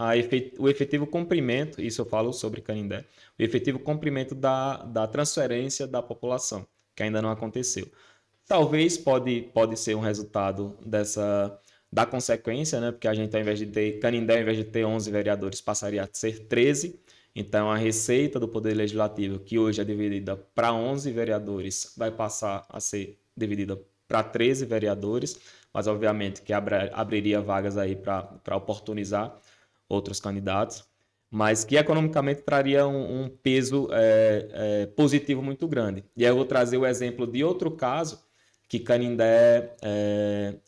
o efetivo cumprimento, isso eu falo sobre Canindé, o efetivo cumprimento da transferência da população, que ainda não aconteceu. Talvez pode ser um resultado da consequência, né? Porque a gente, ao invés de ter Canindé, ao invés de ter 11 vereadores, passaria a ser 13. Então, a receita do Poder Legislativo, que hoje é dividida para 11 vereadores, vai passar a ser dividida para 13 vereadores, mas obviamente que abriria vagas aí para oportunizar outros candidatos, mas que economicamente traria um peso positivo muito grande. E aí eu vou trazer o exemplo de outro caso que Canindé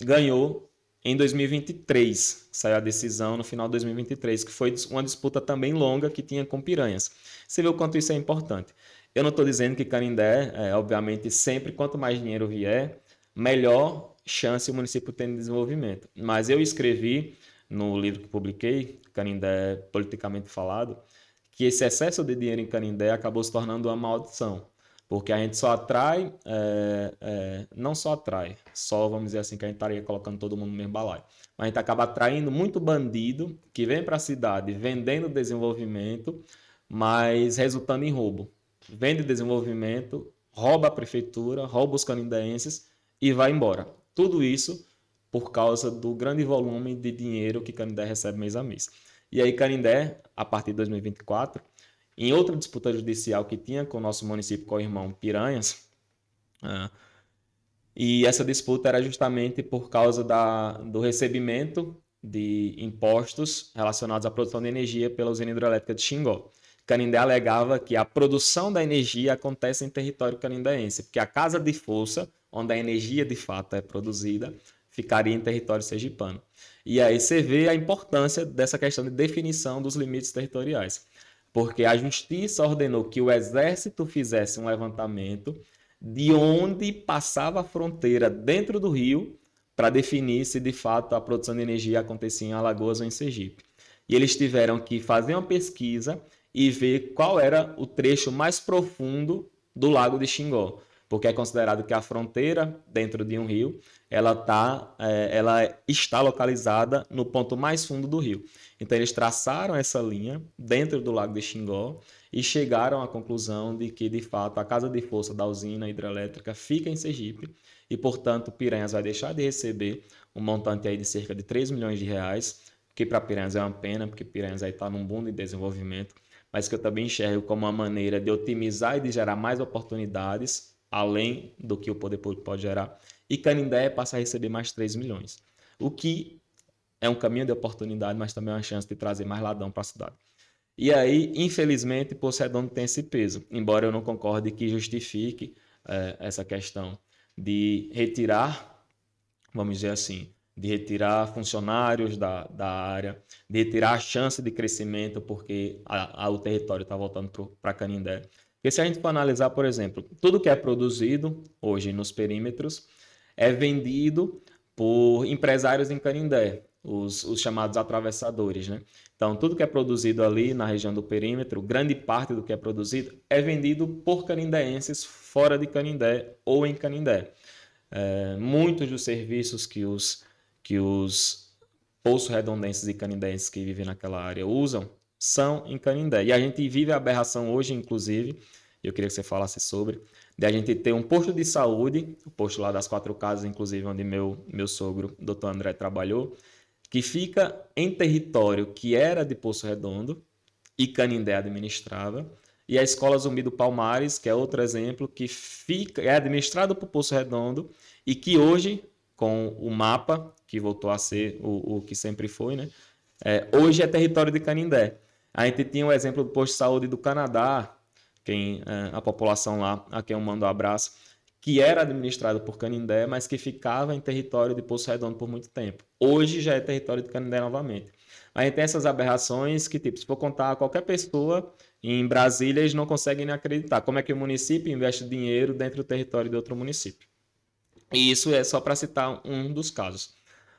ganhou em 2023, saiu a decisão no final de 2023, que foi uma disputa também longa que tinha com Piranhas. Você vê o quanto isso é importante. Eu não estou dizendo que Canindé, obviamente, sempre quanto mais dinheiro vier, melhor chance o município tem de desenvolvimento. Mas eu escrevi no livro que publiquei, Canindé Politicamente Falado, que esse excesso de dinheiro em Canindé acabou se tornando uma maldição. Porque a gente só atrai, não só atrai, só vamos dizer assim que a gente estaria colocando todo mundo no mesmo balaio, mas a gente acaba atraindo muito bandido que vem para a cidade vendendo desenvolvimento, mas resultando em roubo. Vende desenvolvimento, rouba a prefeitura, rouba os canindéenses e vai embora. Tudo isso por causa do grande volume de dinheiro que Canindé recebe mês a mês. E aí Canindé, a partir de 2024, em outra disputa judicial que tinha com o nosso município, com o irmão Piranhas, e essa disputa era justamente por causa do recebimento de impostos relacionados à produção de energia pela usina hidrelétrica de Xingó. Canindé alegava que a produção da energia acontece em território canindéense, porque a casa de força, onde a energia de fato é produzida, ficaria em território sergipano. E aí você vê a importância dessa questão de definição dos limites territoriais. Porque a justiça ordenou que o exército fizesse um levantamento de onde passava a fronteira dentro do rio para definir se de fato a produção de energia acontecia em Alagoas ou em Sergipe. E eles tiveram que fazer uma pesquisa e ver qual era o trecho mais profundo do Lago de Xingó, porque é considerado que a fronteira dentro de um rio ela está localizada no ponto mais fundo do rio. Então eles traçaram essa linha dentro do Lago de Xingó e chegaram à conclusão de que, de fato, a casa de força da usina hidrelétrica fica em Sergipe e, portanto, Piranhas vai deixar de receber um montante aí de cerca de 3 milhões de reais, que para Piranhas é uma pena, porque Piranhas aí está num boom de desenvolvimento, mas que eu também enxergo como uma maneira de otimizar e de gerar mais oportunidades, além do que o poder público pode gerar, e Canindé passa a receber mais 3 milhões, o que é um caminho de oportunidade, mas também é uma chance de trazer mais ladrão para a cidade. E aí, infelizmente, Poço Redondo tem esse peso, embora eu não concorde que justifique essa questão de retirar, vamos dizer assim, de retirar funcionários da área, de retirar a chance de crescimento, porque o território está voltando para Canindé. Porque se a gente for analisar, por exemplo, tudo que é produzido hoje nos perímetros é vendido por empresários em Canindé. os chamados atravessadores, né? Então, tudo que é produzido ali na região do perímetro, grande parte do que é produzido é vendido por canindéenses fora de Canindé ou em Canindé. Muitos dos serviços que os poço-redondenses e canindéenses que vivem naquela área usam são em Canindé. E a gente vive a aberração hoje, inclusive, eu queria que você falasse sobre, de a gente ter um posto de saúde, o posto lá das 4 Casas, inclusive, onde meu sogro, Dr. André, trabalhou, que fica em território que era de Poço Redondo e Canindé administrava, e a Escola Zumbi do Palmares, que é outro exemplo, que é administrado por Poço Redondo e que hoje, com o mapa, que voltou a ser o que sempre foi, né? Hoje é território de Canindé. A gente tinha o exemplo do posto de saúde do Canadá, a população lá, a quem eu mando um abraço, que era administrado por Canindé, mas que ficava em território de Poço Redondo por muito tempo. Hoje já é território de Canindé novamente. A gente tem essas aberrações que, tipo, se for contar a qualquer pessoa em Brasília, eles não conseguem nem acreditar. Como é que o município investe dinheiro dentro do território de outro município? E isso é só para citar um dos casos.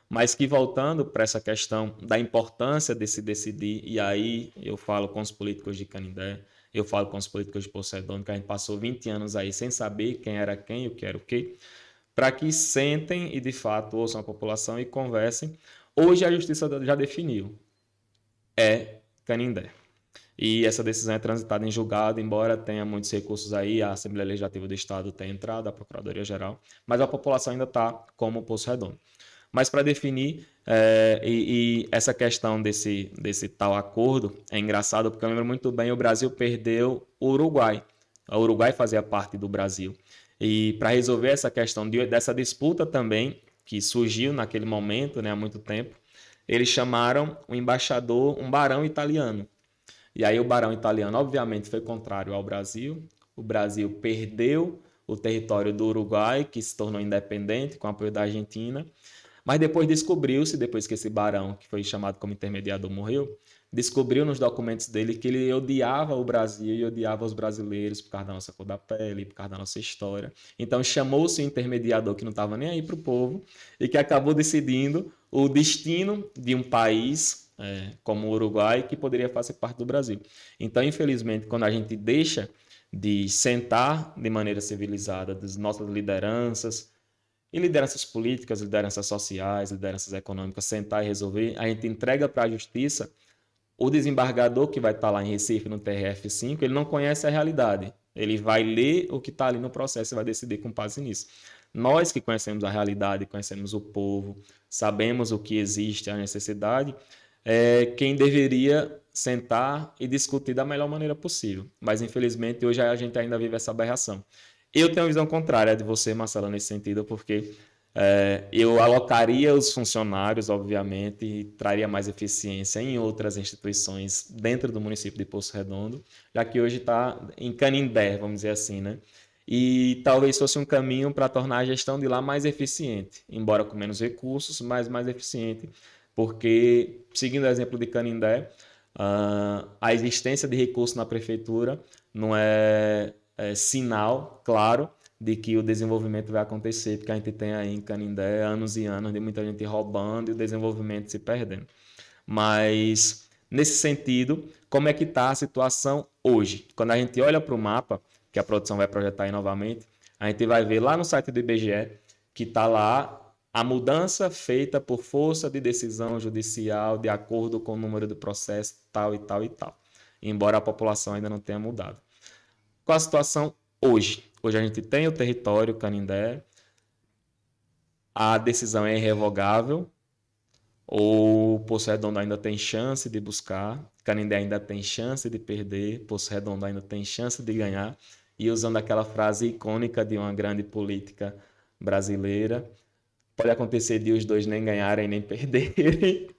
Mas que voltando para essa questão da importância de se decidir, e aí eu falo com os políticos de Canindé, eu falo com os políticos de Poço Redondo, que a gente passou 20 anos aí sem saber quem era quem, o que era o quê, para que sentem e de fato ouçam a população e conversem. Hoje a justiça já definiu, é Canindé. E essa decisão é transitada em julgado, embora tenha muitos recursos aí, a Assembleia Legislativa do Estado tem entrado, a Procuradoria-Geral, mas a população ainda está como Poço Redondo. Mas para definir, e essa questão desse tal acordo, é engraçado porque eu lembro muito bem, o Brasil perdeu o Uruguai. O Uruguai fazia parte do Brasil. E para resolver essa questão dessa disputa também, que surgiu naquele momento, né, há muito tempo, eles chamaram o embaixador, um barão italiano. E aí o barão italiano, obviamente, foi contrário ao Brasil. O Brasil perdeu o território do Uruguai, que se tornou independente com o apoio da Argentina. Mas depois descobriu-se, depois que esse barão, que foi chamado como intermediador, morreu, descobriu nos documentos dele que ele odiava o Brasil e odiava os brasileiros por causa da nossa cor da pele, por causa da nossa história. Então chamou-se um intermediador que não estava nem aí para o povo e que acabou decidindo o destino de um país como o Uruguai, que poderia fazer parte do Brasil. Então, infelizmente, quando a gente deixa de sentar de maneira civilizada das nossas lideranças, e lideranças políticas, lideranças sociais, lideranças econômicas, sentar e resolver, a gente entrega para a justiça, o desembargador que vai estar lá em Recife, no TRF5, ele não conhece a realidade. Ele vai ler o que está ali no processo e vai decidir com base nisso. Nós que conhecemos a realidade, conhecemos o povo, sabemos o que existe, a necessidade, quem deveria sentar e discutir da melhor maneira possível. Mas, infelizmente, hoje a gente ainda vive essa aberração. Eu tenho uma visão contrária de você, Marcelo, nesse sentido, porque eu alocaria os funcionários, obviamente, e traria mais eficiência em outras instituições dentro do município de Poço Redondo, já que hoje está em Canindé, vamos dizer assim, né? E talvez fosse um caminho para tornar a gestão de lá mais eficiente, embora com menos recursos, mas mais eficiente, porque, seguindo o exemplo de Canindé, a existência de recursos na prefeitura não é sinal, claro, de que o desenvolvimento vai acontecer, porque a gente tem aí em Canindé anos e anos de muita gente roubando e o desenvolvimento se perdendo. Mas, nesse sentido, como é que está a situação hoje? Quando a gente olha para o mapa, que a produção vai projetar aí novamente, a gente vai ver lá no site do IBGE que está lá a mudança feita por força de decisão judicial de acordo com o número do processo tal e tal e tal, embora a população ainda não tenha mudado. Qual a situação hoje? Hoje a gente tem o território Canindé, a decisão é irrevogável, o Poço Redondo ainda tem chance de buscar, Canindé ainda tem chance de perder, Poço Redondo ainda tem chance de ganhar, e usando aquela frase icônica de uma grande política brasileira, pode acontecer de os dois nem ganharem nem perderem.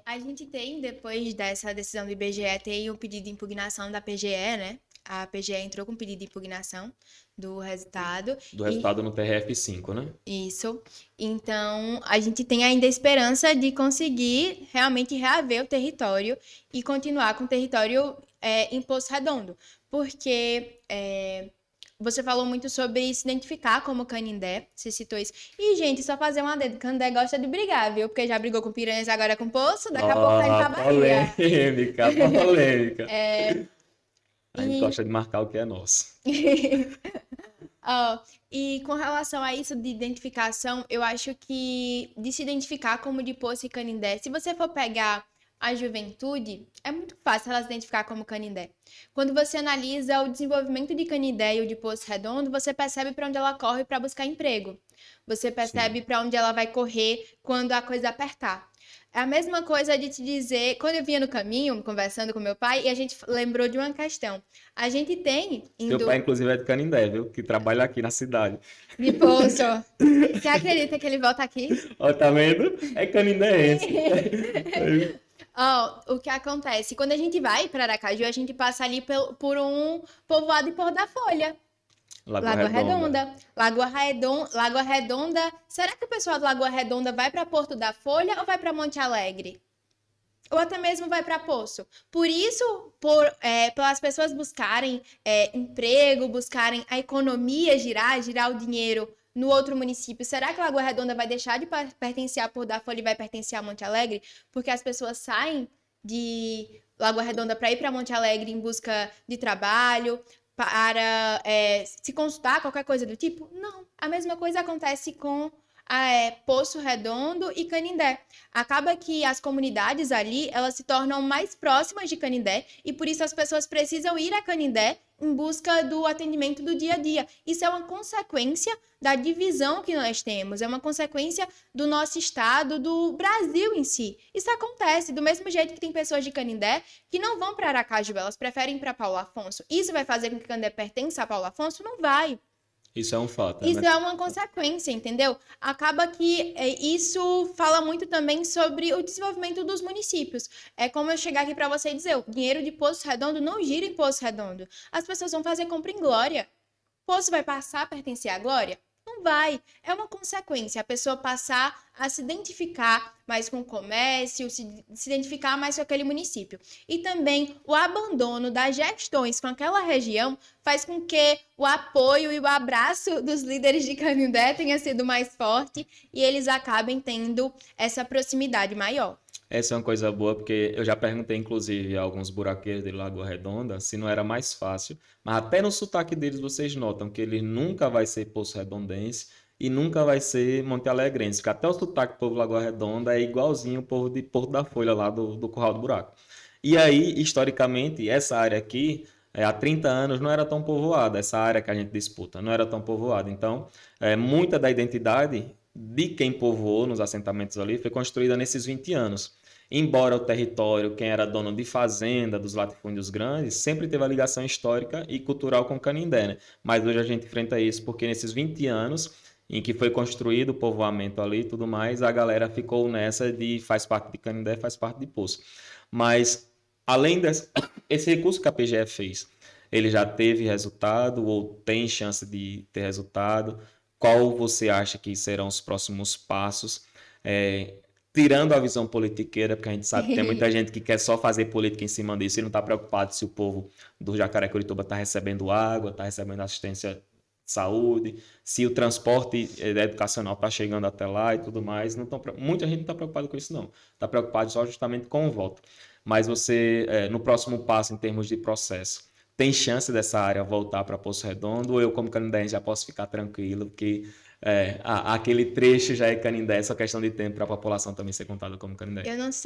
A gente tem, depois dessa decisão do IBGE, tem o pedido de impugnação da PGE, né? A PGE entrou com pedido de impugnação do resultado. Do resultado no TRF5, né? Isso. Então, a gente tem ainda a esperança de conseguir realmente reaver o território e continuar com o território em Poço Redondo. Porque você falou muito sobre se identificar como Canindé, você citou isso. E, gente, só fazer um adendo, Canindé gosta de brigar, viu? Porque já brigou com piranhas, agora com poço, daqui a pouco tá indo pra Bahia. Polêmica, polêmica. A gente E, gosta de marcar o que é nosso. ó, e com relação a isso de identificação, eu acho que de se identificar como de Poço e Canindé, se você for pegar a juventude, é muito fácil ela se identificar como Canindé. Quando você analisa o desenvolvimento de Canindé e o de Poço Redondo, você percebe para onde ela corre para buscar emprego. Você percebe para onde ela vai correr quando a coisa apertar. É a mesma coisa de te dizer, quando eu vinha no caminho, conversando com meu pai, e a gente lembrou de uma questão. A gente tem Seu pai, inclusive, é de Canindé, viu? Que trabalha aqui na cidade. de Poço. Você acredita que ele volta aqui? Ó, tá vendo? É canindense. Ó, o que acontece? Quando a gente vai para Aracaju, a gente passa ali por um povoado de Porto da Folha. Lagoa Redonda. Lagoa Redonda. Será que o pessoal do Lagoa Redonda vai para Porto da Folha ou vai para Monte Alegre? Ou até mesmo vai para Poço. Por isso, pelas pessoas buscarem emprego, buscarem a economia girar o dinheiro no outro município, será que Lagoa Redonda vai deixar de pertencer a Porto da Folha e vai pertencer a Monte Alegre? Porque as pessoas saem de Lagoa Redonda para ir para Monte Alegre em busca de trabalho, para se consultar, qualquer coisa do tipo? Não. A mesma coisa acontece com Poço Redondo e Canindé. Acaba que as comunidades ali, elas se tornam mais próximas de Canindé e por isso as pessoas precisam ir a Canindé em busca do atendimento do dia a dia. Isso é uma consequência da divisão que nós temos, é uma consequência do nosso estado, do Brasil em si. Isso acontece do mesmo jeito que tem pessoas de Canindé que não vão para Aracaju, elas preferem ir para Paulo Afonso. Isso vai fazer com que Canindé pertença a Paulo Afonso? Não vai. Isso é um fato. Isso é uma consequência, entendeu? Acaba que isso fala muito também sobre o desenvolvimento dos municípios. É como eu chegar aqui para você e dizer, o dinheiro de Poço Redondo não gira em Poço Redondo. As pessoas vão fazer compra em Glória. Poço vai passar a pertencer à Glória? Não vai. É uma consequência. A pessoa passar a se identificar mais com o comércio, se identificar mais com aquele município. E também o abandono das gestões com aquela região faz com que o apoio e o abraço dos líderes de Canindé tenha sido mais forte e eles acabem tendo essa proximidade maior. Essa é uma coisa boa, porque eu já perguntei, inclusive, a alguns buraqueiros de Lagoa Redonda se não era mais fácil, mas até no sotaque deles vocês notam que ele nunca vai ser Poço Redondense e nunca vai ser Monte Alegrense, porque até o sotaque do povo de Lagoa Redonda é igualzinho o povo de Porto da Folha, lá do Curral do Buraco. E aí, historicamente, essa área aqui, há 30 anos, não era tão povoada, essa área que a gente disputa, não era tão povoada. Então, muita da identidade de quem povoou nos assentamentos ali foi construída nesses 20 anos. Embora o território, quem era dono de fazenda, dos latifúndios grandes, sempre teve a ligação histórica e cultural com Canindé, né? Mas hoje a gente enfrenta isso porque nesses 20 anos em que foi construído o povoamento ali e tudo mais, a galera ficou nessa de faz parte de Canindé, faz parte de Poço. Mas, além desse esse recurso que a PGE fez, ele já teve resultado ou tem chance de ter resultado? Qual você acha que serão os próximos passos? Tirando a visão politiqueira, porque a gente sabe que tem muita gente que quer só fazer política em cima disso e não está preocupado se o povo do Jacaré-Curituba está recebendo água, está recebendo assistência de saúde, se o transporte educacional está chegando até lá e tudo mais. Muita gente não está preocupada com isso, não. Está preocupado só justamente com o voto. Mas você, no próximo passo, em termos de processo, tem chance dessa área voltar para Poço Redondo ou eu, como canindense, já posso ficar tranquilo, porque aquele trecho já é Canindé, é só questão de tempo para a população também ser contada como Canindé.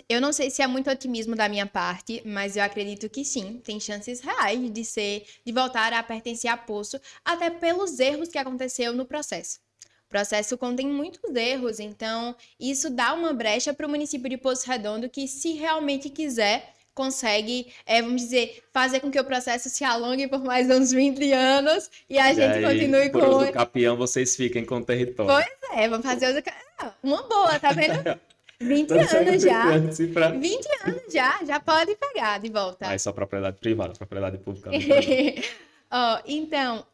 Eu não sei se é muito otimismo da minha parte, mas eu acredito que sim, tem chances reais de voltar a pertencer a Poço, até pelos erros que aconteceu no processo. O processo contém muitos erros, então isso dá uma brecha para o município de Poço Redondo que, se realmente quiser, consegue, vamos dizer, fazer com que o processo se alongue por mais uns 20 anos e a gente continue com... Por uso capião, vocês fiquem com o território. Pois é, vamos fazer uma boa, tá vendo? 20 anos já. 20 anos já pode pegar de volta. Mas só propriedade privada, propriedade pública. Então,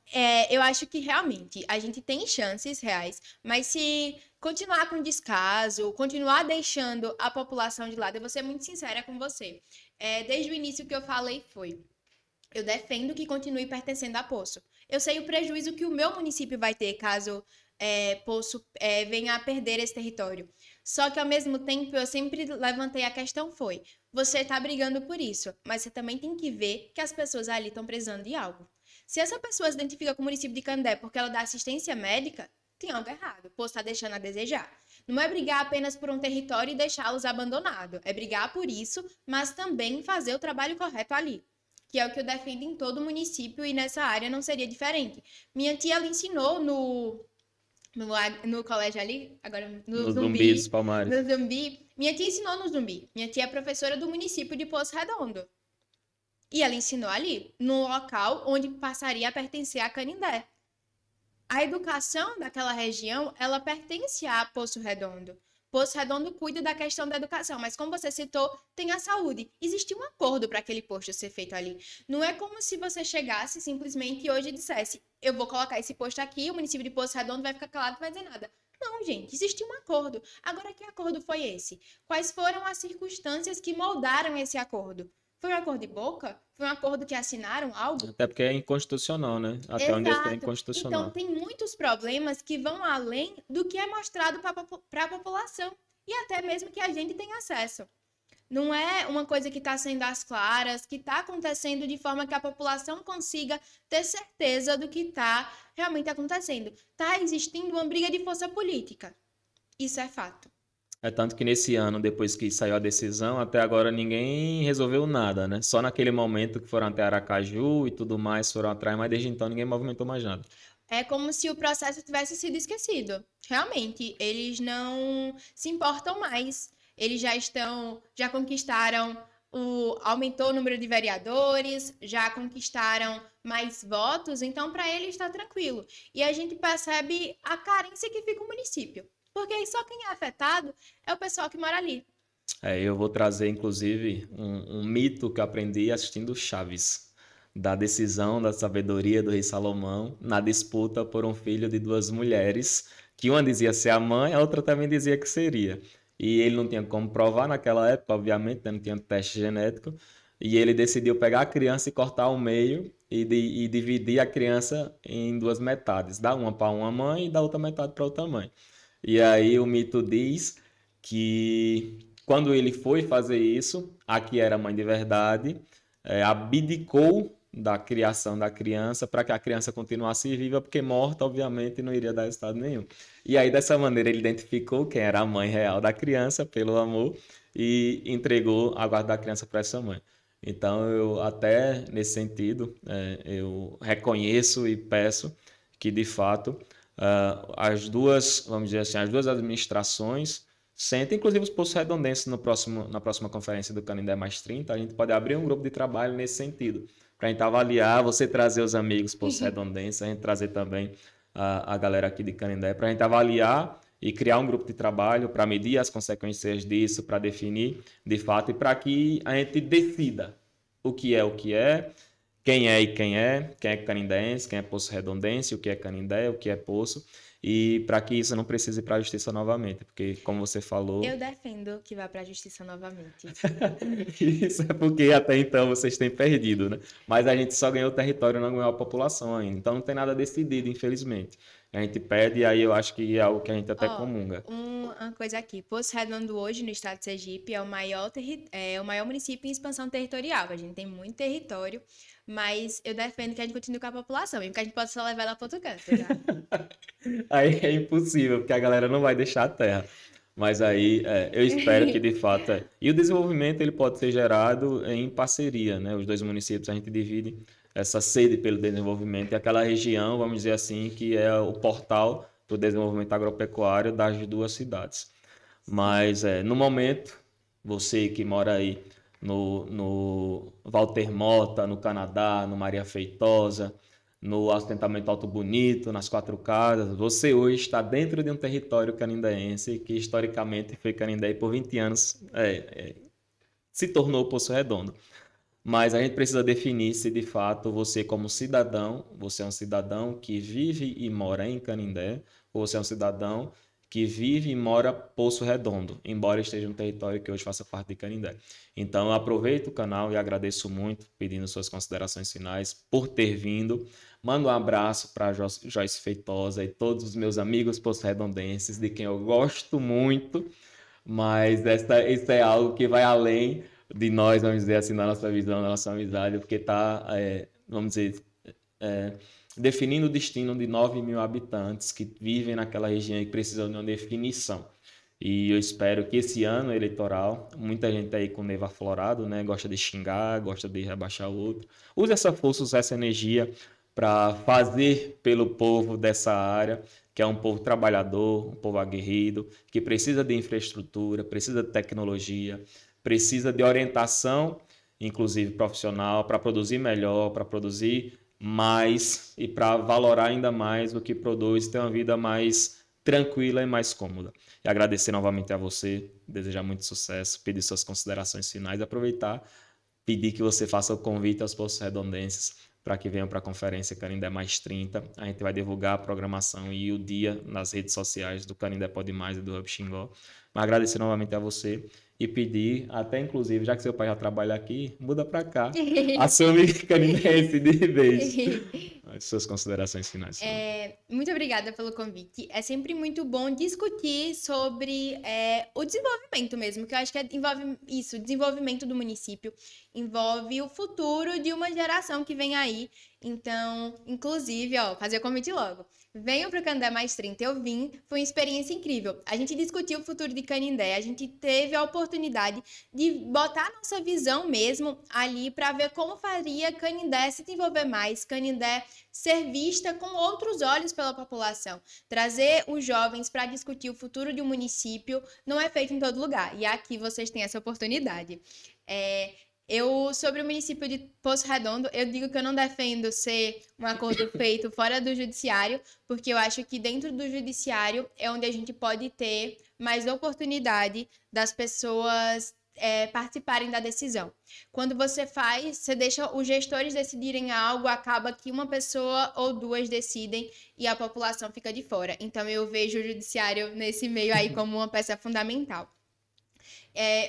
eu acho que realmente a gente tem chances reais, mas se continuar com descaso, continuar deixando a população de lado, eu vou ser muito sincera com você. Desde o início que eu falei foi, eu defendo que continue pertencendo a Poço. Eu sei o prejuízo que o meu município vai ter caso Poço venha a perder esse território. Só que, ao mesmo tempo, eu sempre levantei a questão você está brigando por isso, mas você também tem que ver que as pessoas ali estão precisando de algo. Se essa pessoa se identifica com o município de Canindé porque ela dá assistência médica, tem algo errado. O Poço está deixando a desejar. Não é brigar apenas por um território e deixá-los abandonados. É brigar por isso, mas também fazer o trabalho correto ali. Que é o que eu defendo em todo o município e nessa área não seria diferente. Minha tia, ela ensinou no colégio ali, agora no Zumbi dos Zumbi, Palmares. no Zumbi. Minha tia ensinou no Zumbi. Minha tia é professora do município de Poço Redondo. E ela ensinou ali, no local onde passaria a pertencer a Canindé. A educação daquela região, ela pertence a Poço Redondo. Poço Redondo cuida da questão da educação, mas como você citou, tem a saúde. Existe um acordo para aquele posto ser feito ali. Não é como se você chegasse simplesmente hoje e dissesse, eu vou colocar esse posto aqui, o município de Poço Redondo vai ficar calado e não vai dizer nada. Não, gente, existe um acordo. Agora, que acordo foi esse? Quais foram as circunstâncias que moldaram esse acordo? Foi um acordo de boca? Foi um acordo que assinaram algo? Até porque é inconstitucional, né? Até Exato. onde eu sei é inconstitucional. Então, tem muitos problemas que vão além do que é mostrado para a população e até mesmo que a gente tem acesso. Não é uma coisa que está sendo às claras, que está acontecendo de forma que a população consiga ter certeza do que está realmente acontecendo. Está existindo uma briga de força política. Isso é fato. É tanto que nesse ano, depois que saiu a decisão, até agora ninguém resolveu nada, né? Só naquele momento que foram até Aracaju e tudo mais, foram atrás, mas desde então ninguém movimentou mais nada. É como se o processo tivesse sido esquecido. Realmente, eles não se importam mais. Eles já conquistaram aumentou o número de vereadores, já conquistaram mais votos, então para eles está tranquilo. E a gente percebe a carência que fica o município. Porque só quem é afetado é o pessoal que mora ali. Eu vou trazer, inclusive, um mito que eu aprendi assistindo Chaves, da decisão da sabedoria do rei Salomão na disputa por um filho de duas mulheres, que uma dizia ser a mãe, a outra também dizia que seria. E ele não tinha como provar naquela época, obviamente, não tinha teste genético, e ele decidiu pegar a criança e cortar ao meio e dividir a criança em duas metades, dar uma para uma mãe e dar outra metade para outra mãe. E aí o mito diz que quando ele foi fazer isso, a que era mãe de verdade, abdicou da criação da criança para que a criança continuasse viva, porque morta, obviamente, não iria dar resultado nenhum. E aí, dessa maneira, ele identificou quem era a mãe real da criança, pelo amor, e entregou a guarda da criança para essa mãe. Então, eu até nesse sentido, eu reconheço e peço que, de fato, as duas, vamos dizer assim, as duas administrações sentem, inclusive os Poços Redondenses na próxima conferência do Canindé Mais 30, a gente pode abrir um grupo de trabalho nesse sentido, para a gente avaliar, você trazer os amigos Poços Redondenses, a gente trazer também a galera aqui de Canindé, para a gente avaliar e criar um grupo de trabalho para medir as consequências disso, para definir de fato e para que a gente decida o que é, quem é canindense, quem é Poço Redondense, o que é Canindé, o que é Poço, e para que isso não precise ir para a justiça novamente, porque, como você falou... Eu defendo que vá para a justiça novamente. Isso é porque até então vocês têm perdido, né? Mas a gente só ganhou o território, não ganhou a população ainda, então não tem nada decidido, infelizmente. A gente pede e aí eu acho que é algo que a gente até comunga. Uma coisa aqui, Poço Redondo hoje no estado de Sergipe é o maior município em expansão territorial. A gente tem muito território, mas eu defendo que a gente continue com a população, porque a gente pode só levar ela para outro canto, tá? Aí é impossível, porque a galera não vai deixar a terra. Mas aí eu espero que de fato... E o desenvolvimento ele pode ser gerado em parceria, né? Os dois municípios, a gente divide essa sede pelo desenvolvimento e aquela região, vamos dizer assim, que é o portal do desenvolvimento agropecuário das duas cidades. Mas no momento, você que mora aí no Walter Mota, no Canadá, no Maria Feitosa, no assentamento Alto Bonito, nas Quatro Casas, você hoje está dentro de um território canindaense que historicamente foi Canindé e por 20 anos se tornou Poço Redondo. Mas a gente precisa definir se de fato você como cidadão, você é um cidadão que vive e mora em Canindé, ou você é um cidadão que vive e mora Poço Redondo, embora esteja no território que hoje faça parte de Canindé. Então eu aproveito o canal e agradeço muito, pedindo suas considerações finais por ter vindo, Mando um abraço para Joyce Feitosa e todos os meus amigos poço-redondenses, de quem eu gosto muito, mas isso é algo que vai além de nós, vamos dizer assim, na nossa visão, na nossa amizade, porque está, vamos dizer, definindo o destino de 9 mil habitantes que vivem naquela região e precisam de uma definição. E eu espero que esse ano eleitoral, muita gente aí com nervo aflorado, né, gosta de xingar, gosta de rebaixar o outro, use essa força, use essa energia para fazer pelo povo dessa área, que é um povo trabalhador, um povo aguerrido, que precisa de infraestrutura, precisa de tecnologia, precisa de orientação, inclusive profissional, para produzir melhor, para produzir mais e para valorar ainda mais o que produz e ter uma vida mais tranquila e mais cômoda. E agradecer novamente a você, desejar muito sucesso, pedir suas considerações finais, aproveitar, pedir que você faça o convite aos poços-redondenses para que venham para a conferência Canindé Mais 30. A gente vai divulgar a programação e o dia nas redes sociais do Canindé Pode Mais e do Hub Xingó. Mas agradecer novamente a você e pedir, até inclusive, já que seu pai já trabalha aqui, muda para cá, assume canindense de vez. As suas considerações finais. Muito obrigada pelo convite. É sempre muito bom discutir sobre o desenvolvimento mesmo, que eu acho que envolve isso, o desenvolvimento do município, envolve o futuro de uma geração que vem aí. Então, inclusive, fazer o convite logo. Venham para o Canindé Mais 30. Eu vim, foi uma experiência incrível. A gente discutiu o futuro de Canindé, a gente teve a oportunidade de botar a nossa visão mesmo ali para ver como faria Canindé se desenvolver mais, Canindé ser vista com outros olhos pela população. Trazer os jovens para discutir o futuro de um município não é feito em todo lugar, e aqui vocês têm essa oportunidade. Sobre o município de Poço Redondo, eu digo que eu não defendo ser um acordo feito fora do judiciário, porque eu acho que dentro do judiciário é onde a gente pode ter mais oportunidade das pessoas participarem da decisão. Quando você deixa os gestores decidirem algo, acaba que uma pessoa ou duas decidem e a população fica de fora. Então eu vejo o judiciário nesse meio aí como uma peça fundamental.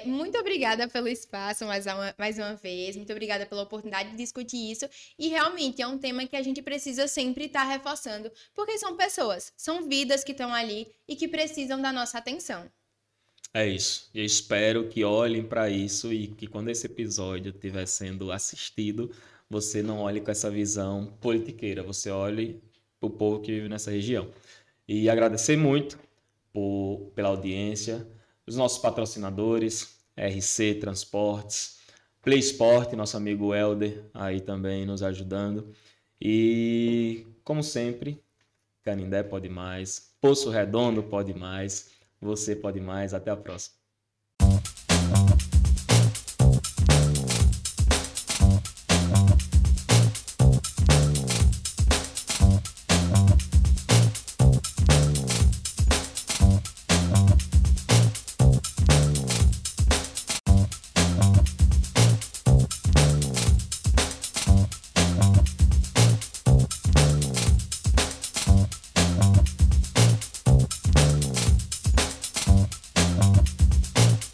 Muito obrigada pelo espaço mais uma vez, muito obrigada pela oportunidade de discutir isso, e realmente é um tema que a gente precisa sempre estar reforçando, porque são pessoas, são vidas que estão ali e que precisam da nossa atenção. É isso, eu espero que olhem para isso e que quando esse episódio estiver sendo assistido, você não olhe com essa visão politiqueira, você olhe para o povo que vive nessa região. E agradecer muito pela audiência, os nossos patrocinadores, RC Transportes, Play Sport, nosso amigo Helder aí também nos ajudando. E, como sempre, Canindé pode mais, Poço Redondo pode mais, você pode mais. Até a próxima.